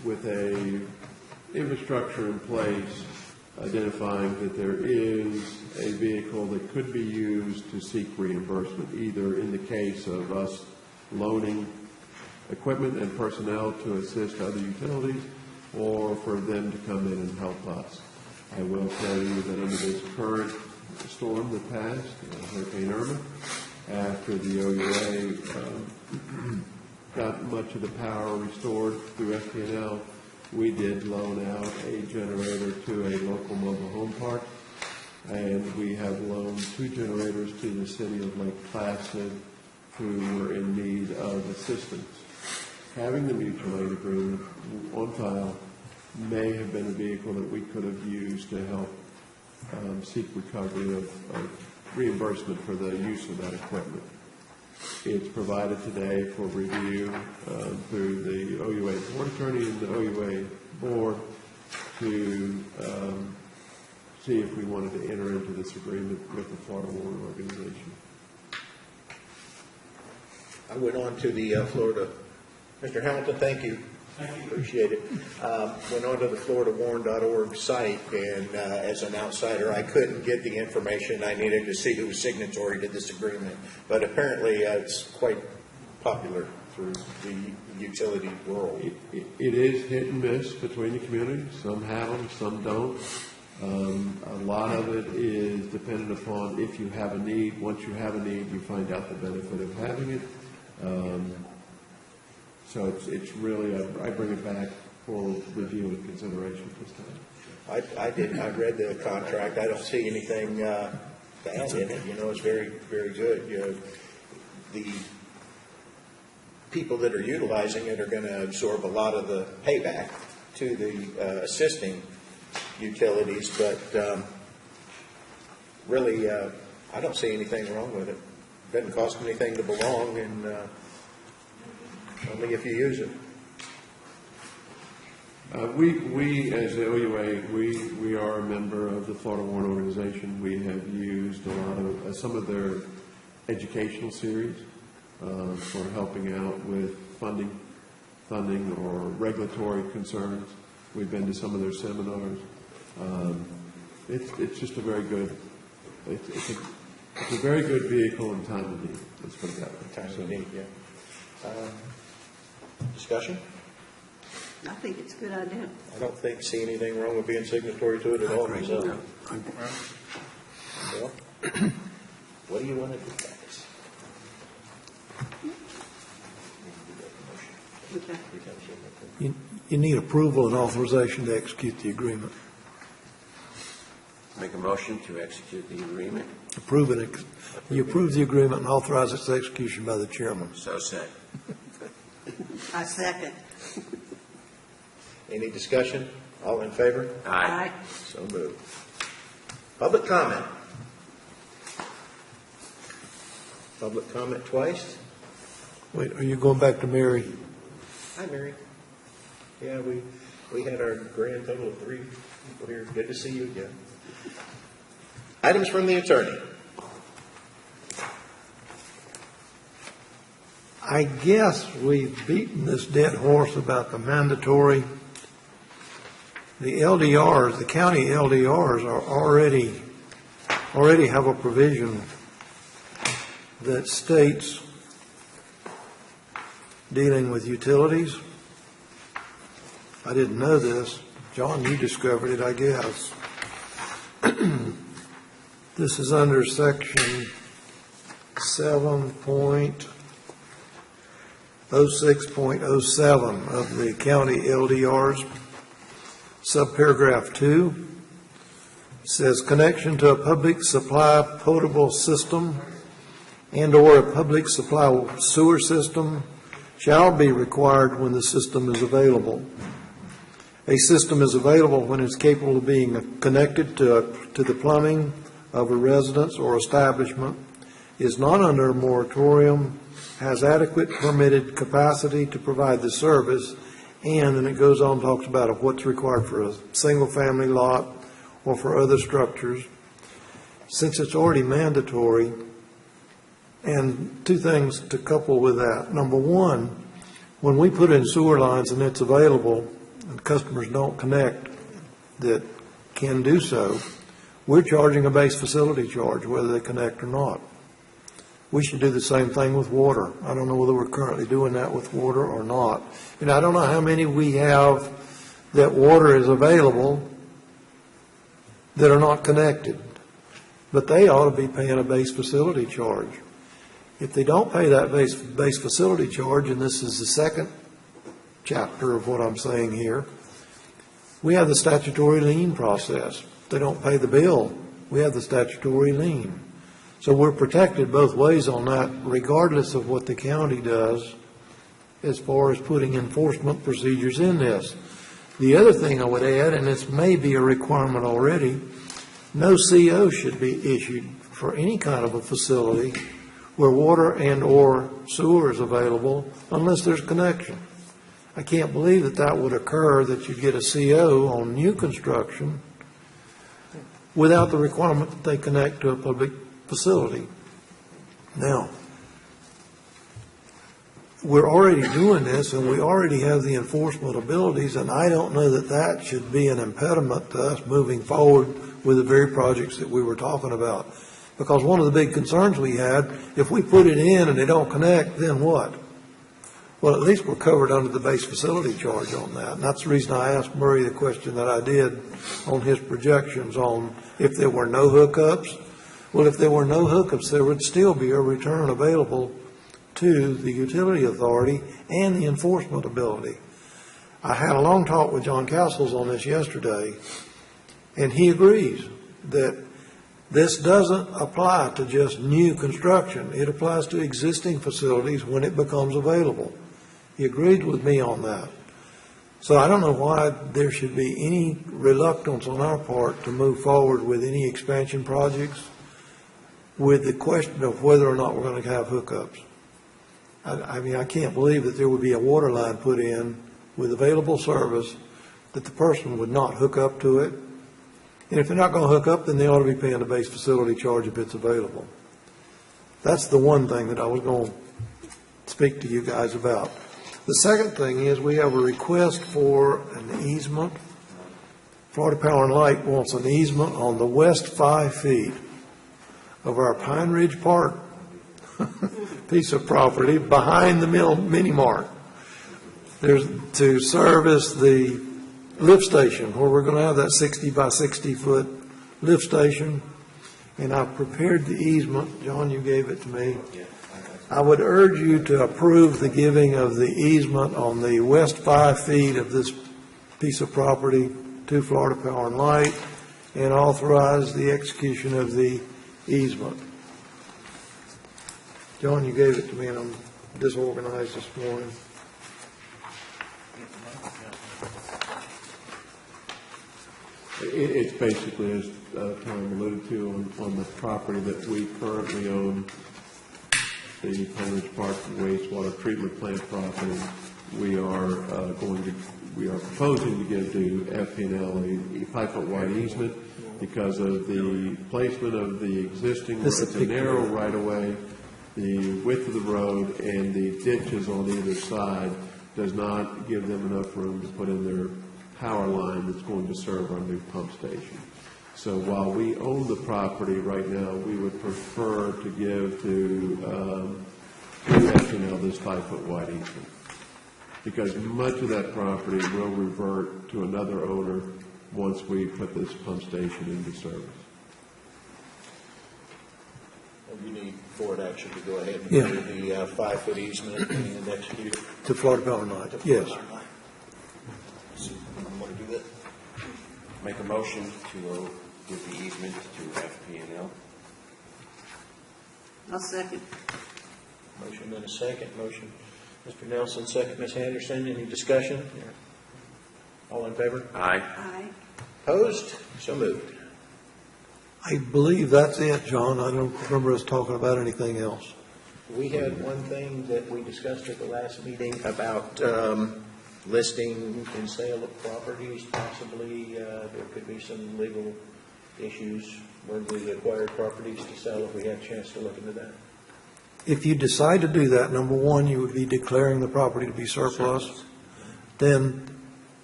with a infrastructure in place identifying that there is a vehicle that could be used to seek reimbursement, either in the case of us loaning equipment and personnel to assist other utilities, or for them to come in and help us. I will tell you that under this current storm that passed, Hurricane Irma, after the OUA got much of the power restored through FPNL, we did loan out a generator to a local mobile home park, and we have loaned 2 generators to the city of Lake Placid who were in need of assistance. Having the mutual aid agreement on file may have been a vehicle that we could have used to help seek recovery of reimbursement for the use of that equipment. It's provided today for review through the OUA board attorney and the OUA board to see if we wanted to enter into this agreement with the Florida Warren Organization. I went on to the Florida, Mr. Hamilton, thank you. Appreciate it. Went on to the FloridaWarren.org site, and as an outsider, I couldn't get the information I needed to see who was signatory to this agreement. But apparently, it's quite popular through the utility world. It is hit and miss between the communities. Some have them, some don't. A lot of it is dependent upon if you have a need. Once you have a need, you find out the benefit of having it. So it's really, I bring it back for review and consideration at this time. I read the contract. I don't see anything bad in it. You know, it's very, very good. You know, the people that are utilizing it are going to absorb a lot of the payback to the assisting utilities, but really, I don't see anything wrong with it. It doesn't cost anything to belong, and only if you use it. We, as the OUA, we are a member of the Florida Warren Organization. We have used a lot of some of their educational series for helping out with funding or regulatory concerns. We've been to some of their seminars. It's just a very good. It's a very good vehicle in time of need. Let's put it that way. Time of need, yeah. Discussion? I think it's a good idea. I don't see anything wrong with being signatory to it at all myself. Well, what do you want to do, guys? Okay. You need approval and authorization to execute the agreement. Make a motion to execute the agreement. You approve the agreement and authorize its execution by the chairman. So said. I second. Any discussion? All in favor? Aye. So moved. Public comment. Public comment twice. Wait, are you going back to Mary? Hi, Mary. Yeah, we had our grand total of 3 people here. Good to see you again. Items from the attorney. I guess we've beaten this dead horse about the mandatory. The LDRs, the county LDRs are already have a provision that states dealing with utilities. I didn't know this. John, you discovered it, I guess. This is under section 7.3 06.07 of the county LDRs. Subparagraph 2 says connection to a public supply potable system and/or a public supply sewer system shall be required when the system is available. A system is available when it's capable of being connected to the plumbing of a residence or establishment, is not under a moratorium, has adequate permitted capacity to provide the service, and it goes on and talks about what's required for a single-family lot or for other structures. Since it's already mandatory, and two things to couple with that. Number one, when we put in sewer lines and it's available, and customers don't connect that can do so, we're charging a base facility charge, whether they connect or not. We should do the same thing with water. I don't know whether we're currently doing that with water or not. And I don't know how many we have that water is available that are not connected, but they ought to be paying a base facility charge. If they don't pay that base facility charge, and this is the second chapter of what I'm saying here, we have the statutory lien process. If they don't pay the bill, we have the statutory lien. So we're protected both ways on that, regardless of what the county does as far as putting enforcement procedures in this. The other thing I would add, and this may be a requirement already, no CO should be issued for any kind of a facility where water and or sewer is available unless there's connection. I can't believe that that would occur, that you get a CO on new construction without the requirement that they connect to a public facility. Now, we're already doing this and we already have the enforcement abilities, and I don't know that that should be an impediment to us moving forward with the very projects that we were talking about. Because one of the big concerns we had, if we put it in and they don't connect, then what? Well, at least we're covered under the base facility charge on that. And that's the reason I asked Murray the question that I did on his projections on if there were no hookups. Well, if there were no hookups, there would still be a return available to the utility authority and the enforcement ability. I had a long talk with John Castles on this yesterday, and he agrees that this doesn't apply to just new construction. It applies to existing facilities when it becomes available. He agreed with me on that. So I don't know why there should be any reluctance on our part to move forward with any expansion projects with the question of whether or not we're going to have hookups. I mean, I can't believe that there would be a water line put in with available service that the person would not hook up to it. And if they're not going to hook up, then they ought to be paying the base facility charge if it's available. That's the one thing that I was going to speak to you guys about. The second thing is we have a request for an easement. Florida Power and Light wants an easement on the west 5 feet of our Pine Ridge Park piece of property behind the mini mart. There's to service the lift station where we're going to have that 60 by 60 foot lift station. And I've prepared the easement. John, you gave it to me. I would urge you to approve the giving of the easement on the west 5 feet of this piece of property to Florida Power and Light and authorize the execution of the easement. John, you gave it to me and I'm disorganized this morning. It's basically, as Tom alluded to, on the property that we currently own, the Pine Ridge Park wastewater treatment plant property. We are proposing to give to FPL a 5 foot wide easement because of the placement of the existing, it's a narrow right of way, the width of the road and the ditches on either side does not give them enough room to put in their power line that's going to serve our new pump station. So while we own the property right now, we would prefer to give to FPL this 5 foot wide easement because much of that property will revert to another owner once we put this pump station into service. You need board action to go ahead and Yeah. do the 5-foot easement and execute it. To Florida Power and Light, yes. So, you want to do that? Make a motion to give the easement to FP&L. I'll second. Motion and a second. Motion, Mr. Nelson, second, Ms. Anderson. Any discussion? All in favor? Aye. Aye. Opposed? So moved. I believe that's it, John. I don't remember us talking about anything else. We had one thing that we discussed at the last meeting about listing and sale of properties. Possibly there could be some legal issues when we acquired properties to sell, if we had a chance to look into that. If you decide to do that, number one, you would be declaring the property to be surplus, then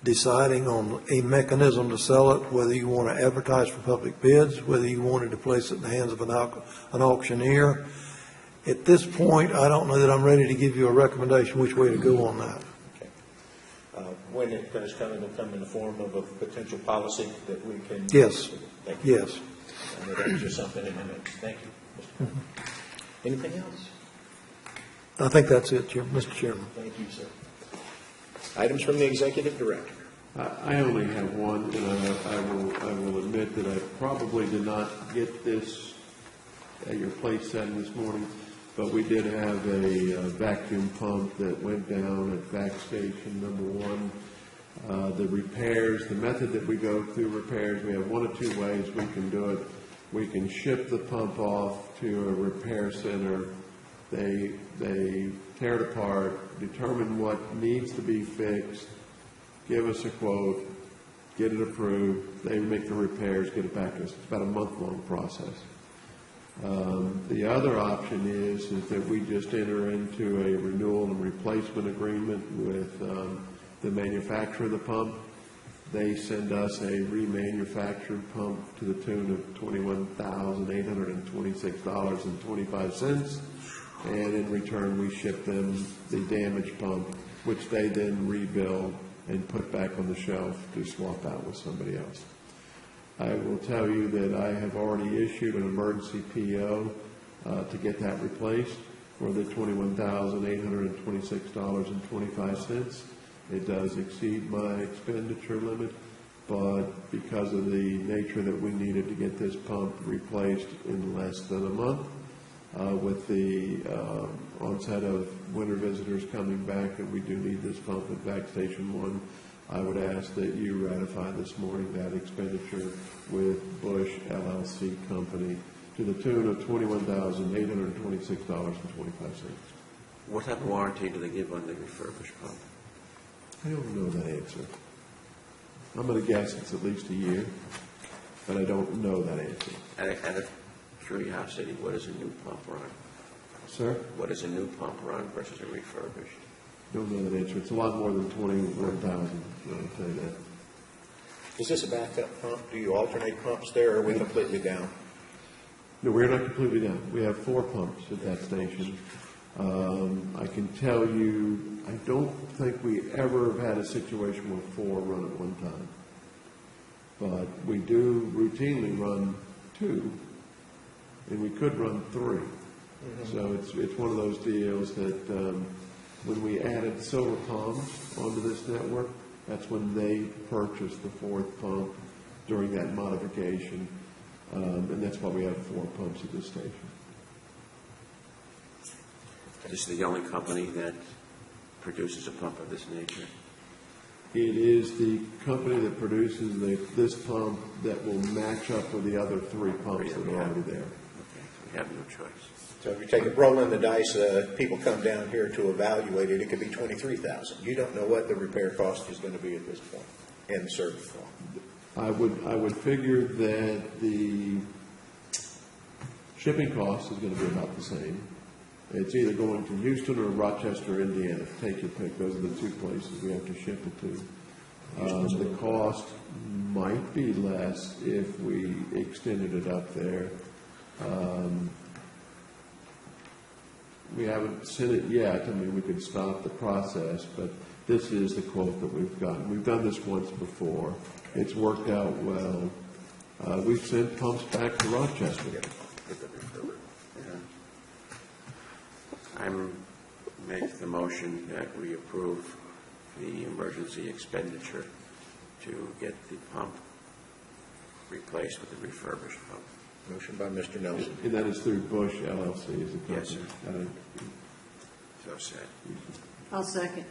deciding on a mechanism to sell it, whether you want to advertise for public bids, whether you wanted to place it in the hands of an auctioneer. At this point, I don't know that I'm ready to give you a recommendation which way to go on that. Okay. When it does come, it'll come in the form of a potential policy that we can. Yes. Thank you. Yes. I know that was just something in the mix. Thank you, Mr. Conley. Anything else? I think that's it, Mr. Chairman. Thank you, sir. Items from the executive director. I only have one, and I will admit that I probably did not get this at your place setting this morning, but we did have a vacuum pump that went down at vac station number 1. The repairs, the method that we go through repairs, we have one of two ways we can do it. We can ship the pump off to a repair center. They tear it apart, determine what needs to be fixed, give us a quote, get it approved, they make the repairs, get it back to us. It's about a month-long process. The other option is that we just enter into a renewal and replacement agreement with the manufacturer of the pump. They send us a remanufactured pump to the tune of $21,826.25, and in return we ship them the damaged pump, which they then rebuild and put back on the shelf to swap out with somebody else. I will tell you that I have already issued an emergency PO to get that replaced for the $21,826.25. It does exceed my expenditure limit, but because of the nature that we needed to get this pump replaced in less than a month, with the onset of winter visitors coming back, and we do need this pump at Vac Station 1, I would ask that you ratify this morning that expenditure with Bush LLC Company to the tune of $21,826.25. What type of warranty do they give on the refurbished pump? I don't know that answer. I'm going to guess it's at least a year, but I don't know that answer. Out of curiosity, what does a new pump run? Sir? What does a new pump run versus a refurbished? Don't know that answer. It's a lot more than 21,000. I'll tell you that. Is this a backup pump? Do you alternate pumps there, or are we completely down? No, we're not completely down. We have 4 pumps at that station. I can tell you, I don't think we ever have had a situation where 4 run at one time. But we do routinely run 2, and we could run 3. So it's one of those deals that when we added Silver Palms onto this network, that's when they purchased the 4th pump during that modification, and that's why we have 4 pumps at this station. This is the only company that produces a pump of this nature. It is the company that produces this pump that will match up with the other 3 pumps that are already there. Okay, so we have no choice. So if you take a roll in the dice, people come down here to evaluate it, it could be $23,000. You don't know what the repair cost is going to be at this point, and the service cost. I would figure that the shipping cost is going to be about the same. It's either going to Houston or Rochester, Indiana. Take your pick. Those are the 2 places we have to ship it to. The cost might be less if we extended it up there. We haven't sent it yet. I mean, we could stop the process, but this is the quote that we've gotten. We've done this once before. It's worked out well. We've sent pumps back to Rochester. make the motion that we approve the emergency expenditure to get the pump replaced with a refurbished pump. Motion by Mr. Nelson. And that is through Bush LLC as a company. Yes, sir. So said. I'll second.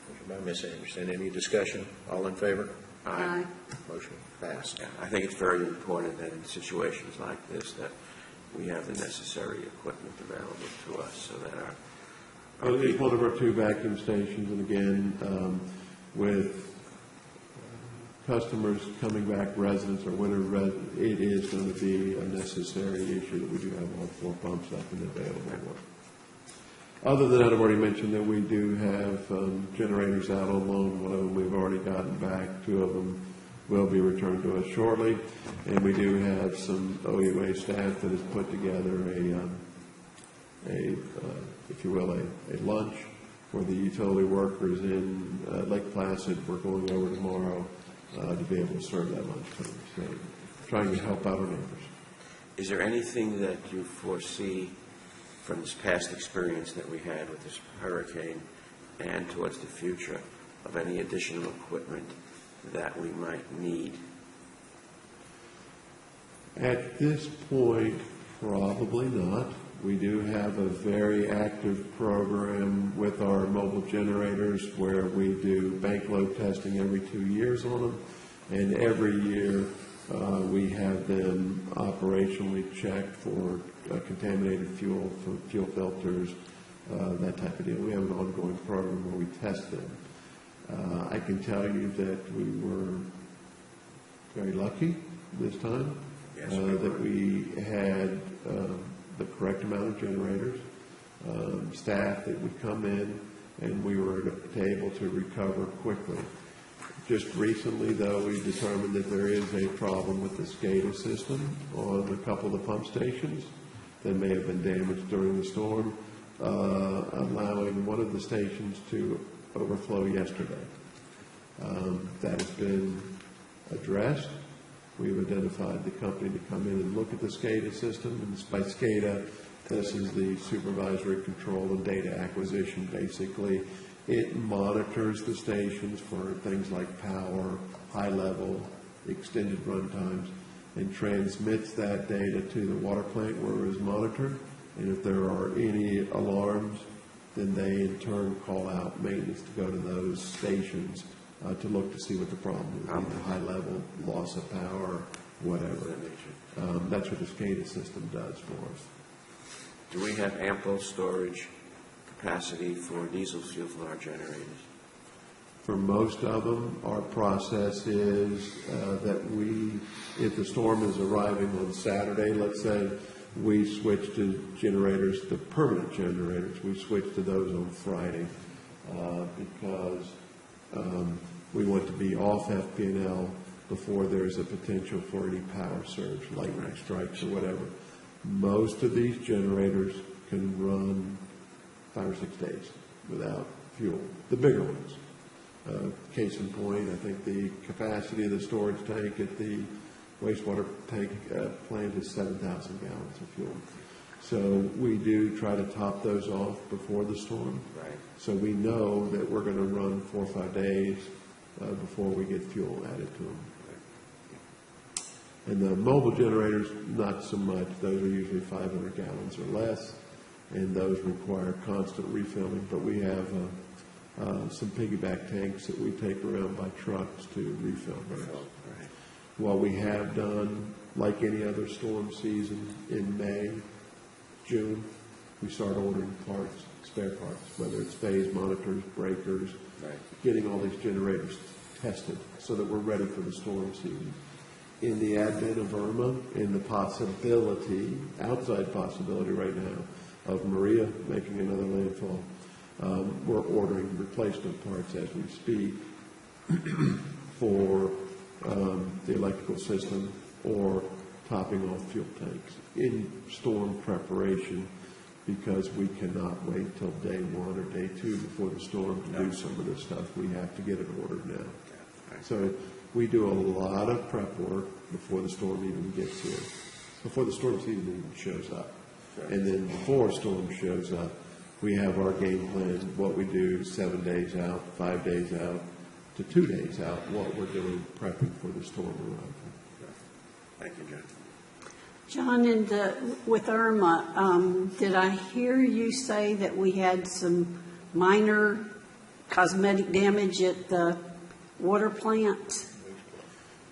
Motion by Ms. Anderson. Any discussion? All in favor? Aye. Motion passed. Yeah, I think it's very important that in situations like this that we have the necessary equipment available to us so that our Well, it's one of our 2 vacuum stations, and again, with customers coming back, residents or winter residents, it is going to be a necessary issue that we do have all 4 pumps up and available. Other than that, I've already mentioned that we do have generators out on loan. One of them we've already gotten back. 2 of them will be returned to us shortly, and we do have some OUA staff that has put together if you will, a lunch for the utility workers in Lake Placid. We're going over tomorrow to be able to serve that lunch to them. So trying to help out our neighbors. Is there anything that you foresee from this past experience that we had with this hurricane and towards the future of any additional equipment that we might need? At this point, probably not. We do have a very active program with our mobile generators where we do bank load testing every 2 years on them, and every year we have them operationally checked for contaminated fuel, for fuel filters, that type of deal. We have an ongoing program where we test them. I can tell you that we were very lucky this time, Yes, that we had the correct amount of generators, staff that would come in, and we were able to recover quickly. Just recently, though, we determined that there is a problem with the SCADA system on a couple of the pump stations that may have been damaged during the storm, allowing one of the stations to overflow yesterday. That has been addressed. We've identified the company to come in and look at the SCADA system. And by SCADA, this is the supervisory control and data acquisition. Basically, it monitors the stations for things like power, high level, extended run times, and transmits that data to the water plant where it is monitored. And if there are any alarms, then they in turn call out maintenance to go to those stations to look to see what the problem is, either high level, loss of power, whatever. That's what the SCADA system does for us. Do we have ample storage capacity for diesel fuel for our generators? For most of them, our process is that if the storm is arriving on Saturday, let's say, we switch to generators, the permanent generators, we switch to those on Friday because we want to be off FP&L before there's a potential for any power surge, lightning strikes or whatever. Most of these generators can run 5 or 6 days without fuel, the bigger ones. Case in point, I think the capacity of the storage tank at the wastewater tank plant is 7,000 gallons of fuel. So we do try to top those off before the storm. Right. So we know that we're going to run 4 or 5 days before we get fuel added to them. And the mobile generators, not so much. Those are usually 500 gallons or less, and those require constant refilling. But we have some piggyback tanks that we take around by trucks to refill those. Right. What we have done, like any other storm season, in May, June, we start ordering parts, spare parts, whether it's phase monitors, breakers, getting all these generators tested so that we're ready for the storm season. In the advent of Irma, in the possibility, outside possibility right now, of Maria making another landfall, we're ordering replacement parts as we speak for the electrical system or topping off fuel tanks in storm preparation, because we cannot wait till day 1 or day 2 before the storm to do some of this stuff. We have to get it ordered now. So we do a lot of prep work before the storm even gets here, before the storm season even shows up. And then before a storm shows up, we have our game plan, what we do 7 days out, 5 days out, to 2 days out, what we're doing prepping for the storm arrival. Thank you, John. John, with Irma, did I hear you say that we had some minor cosmetic damage at the water plant?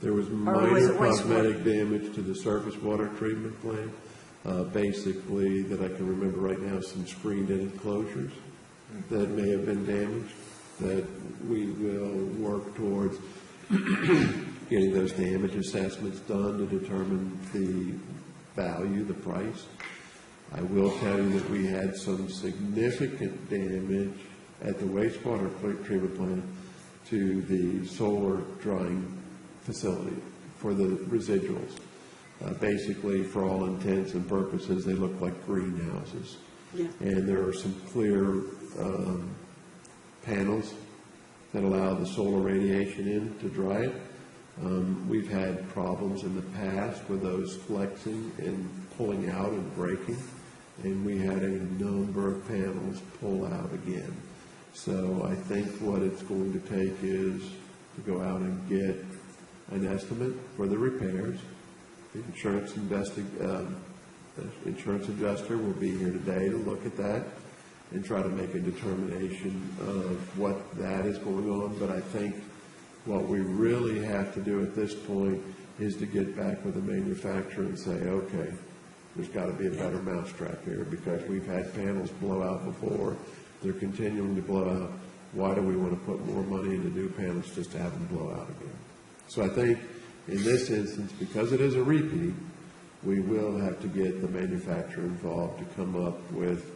There was was minor it wastewater? cosmetic damage to the surface water treatment plant. Basically, that I can remember right now, some screened-in enclosures that may have been damaged, that we will work towards getting those damage assessments done to determine the value, the price. I will tell you that we had some significant damage at the wastewater treatment plant to the solar drying facility for the residuals. Basically, for all intents and purposes, they look like greenhouses. Yeah. And there are some clear panels that allow the solar radiation in to dry it. We've had problems in the past with those flexing and pulling out and breaking, and we had a number of panels pull out again. So I think what it's going to take is to go out and get an estimate for the repairs. The insurance adjuster will be here today to look at that and try to make a determination of what that is going on. But I think what we really have to do at this point is to get back with the manufacturer and say, okay, there's got to be a better mousetrap here, because we've had panels blow out before. They're continuing to blow out. Why do we want to put more money into new panels just to have them blow out again? So I think in this instance, because it is a repeat, we will have to get the manufacturer involved to come up with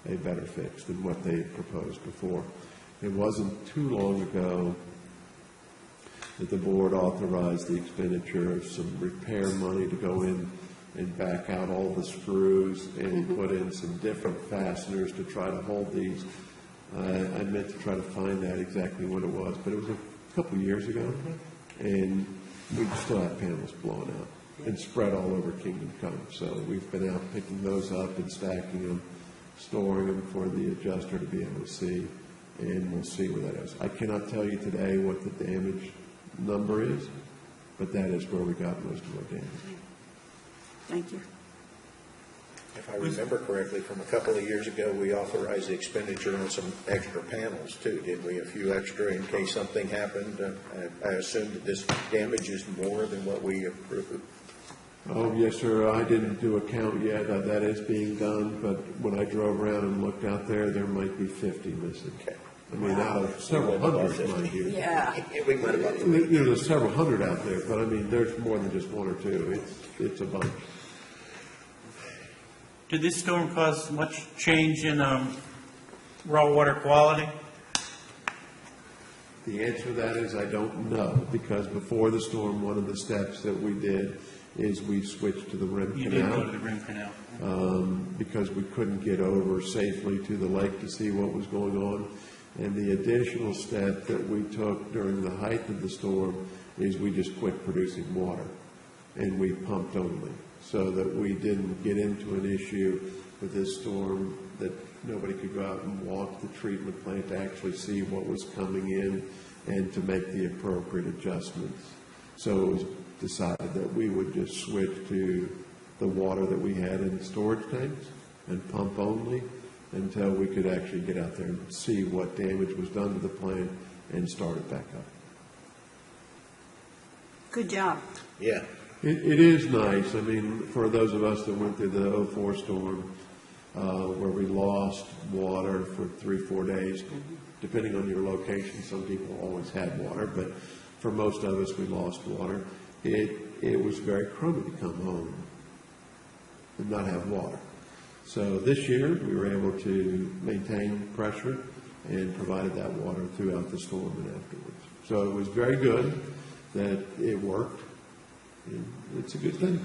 a better fix than what they proposed before. It wasn't too long ago that the board authorized the expenditure of some repair money to go in and back out all the screws and put in some different fasteners to try to hold these. I meant to try to find that exactly what it was, but it was a couple of years ago, and we still have panels blowing out and spread all over Kingdom Come. So we've been out picking those up and stacking them, storing them for the adjuster to be able to see, and we'll see where that is. I cannot tell you today what the damage number is, but that is where we got most of our damage. Thank you. If I remember correctly, from a couple of years ago, we authorized the expenditure on some extra panels too, didn't we? A few extra in case something happened. I assume that this damage is more than what we approved. Oh, yes, sir. I didn't do a count yet. That is being done, but when I drove around and looked out there, there might be 50 missing. Okay. I mean, out of several hundred, mind you. Yeah. We might have There's several hundred out there, but I mean, there's more than just one or two. It's a bunch. Did this storm cause much change in raw water quality? The answer to that is I don't know, because before the storm, one of the steps that we did is we switched to the rim You did go canal. to the rim canal. Because we couldn't get over safely to the lake to see what was going on. And the additional step that we took during the height of the storm is we just quit producing water, and we pumped only, so that we didn't get into an issue with this storm that nobody could go out and walk the treatment plant to actually see what was coming in and to make the appropriate adjustments. So it was decided that we would just switch to the water that we had in the storage tanks and pump only until we could actually get out there and see what damage was done to the plant and start it back up. Good job. Yeah. It is nice. I mean, for those of us that went through the 04 storm, where we lost water for 3-4 days, depending on your location, some people always had water, but for most of us, we lost water. It was very crummy to come home and not have water. So this year, we were able to maintain pressure and provided that water throughout the storm and afterwards. So it was very good that it worked. And it's a good thing.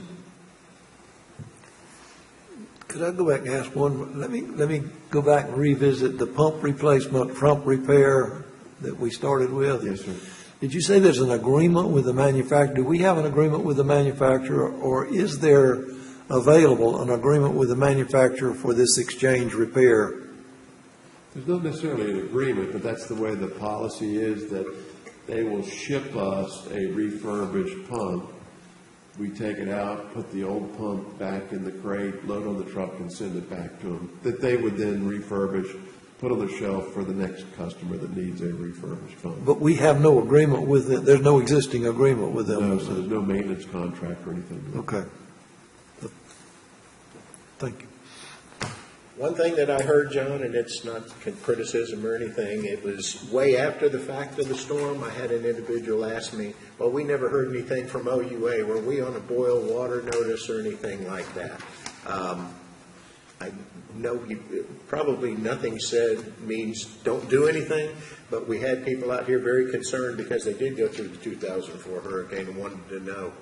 Could I go back and ask one? Let me go back and revisit the pump replacement, pump repair that we started with. Yes, sir. Did you say there's an agreement with the manufacturer? Do we have an agreement with the manufacturer, or is there available an agreement with the manufacturer for this exchange repair? There's not necessarily an agreement, but that's the way the policy is, that they will ship us a refurbished pump. We take it out, put the old pump back in the crate, load on the truck, and send it back to them, that they would then refurbish, put on the shelf for the next customer that needs a refurbished pump. But we have no agreement with it, there's no existing agreement with them. No, so there's no maintenance contract or anything. Okay. Thank you. One thing that I heard, John, and it's not criticism or anything, it was way after the fact of the storm, I had an individual ask me, well, we never heard anything from OUA. Were we on a boil water notice or anything like that? I know probably nothing said means don't do anything, but we had people out here very concerned because they did go through the 2004 hurricane and wanted to know.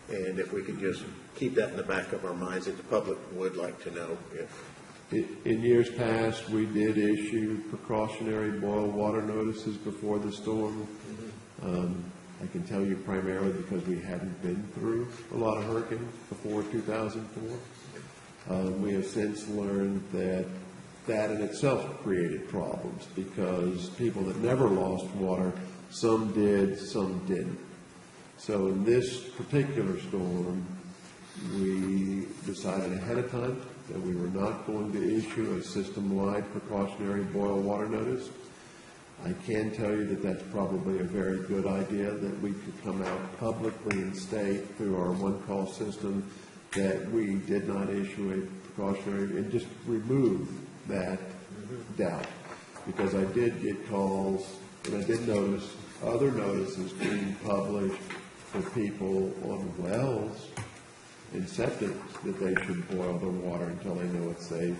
And if we could just keep that in the back of our minds, that the public would like to know if. In years past, we did issue precautionary boil water notices before the storm. I can tell you primarily because we hadn't been through a lot of hurricanes before 2004. We have since learned that that in itself created problems because people that never lost water, some did, some didn't. So in this particular storm, we decided ahead of time that we were not going to issue a system-wide precautionary boil water notice. I can tell you that that's probably a very good idea, that we could come out publicly and state through our one-call system that we did not issue a precautionary, and just remove that doubt. Because I did get calls, and I did notice other notices being published for people on wells and septic that they should boil their water until they know it's safe.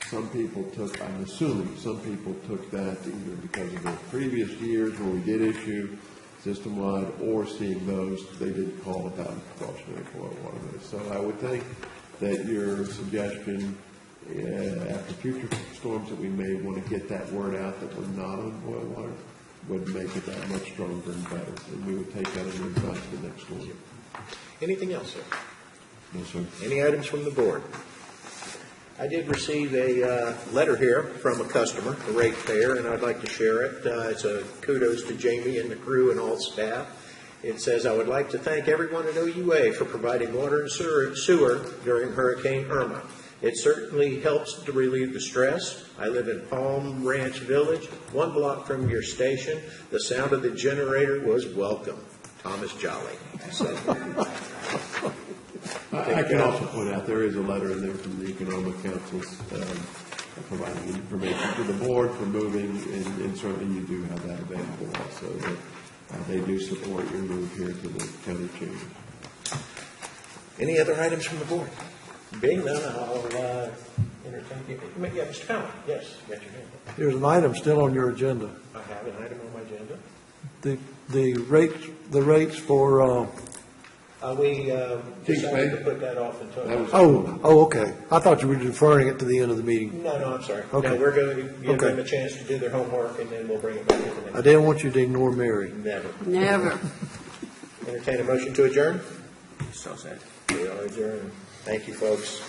Some people took, I'm assuming, some people took that either because of the previous years where we did issue system-wide, or seeing those, they did call about precautionary boil water notice. So I would think that your suggestion, after future storms, that we may want to get that word out that we're not on boil water, would make it that much stronger and better. And we would take that into account for the next storm. Anything else, sir? No, sir. Any items from the board? I did receive a letter here from a customer, a ratepayer, and I'd like to share it. It's a kudos to Jamie and the crew and all staff. It says, I would like to thank everyone at OUA for providing water and sewer during Hurricane Irma. It certainly helps to relieve the stress. I live in Palm Ranch Village, 1 block from your station. The sound of the generator was welcome. Thomas Jolly. So, I can also point out, there is a letter in there from the Economic Council's providing information to the board for moving, and certainly you do have that available also, that they do support your move here to the county chamber. any other items from the board? Being none, I'll entertain you. Yeah, Mr. Fallon, yes, you got your hand up. There's an item still on your agenda. I have an item on my agenda. The rates for, We decided to Spade? put that off until. That was- okay. I thought you were deferring it to the end of the meeting. No, I'm sorry. Okay. No, we're going to give Okay. them a chance to do their homework, and then we'll bring it back to the I next. didn't want you to ignore Mary. Never. Never. Entertain a motion to adjourn? So said. We are adjourned. Thank you, folks.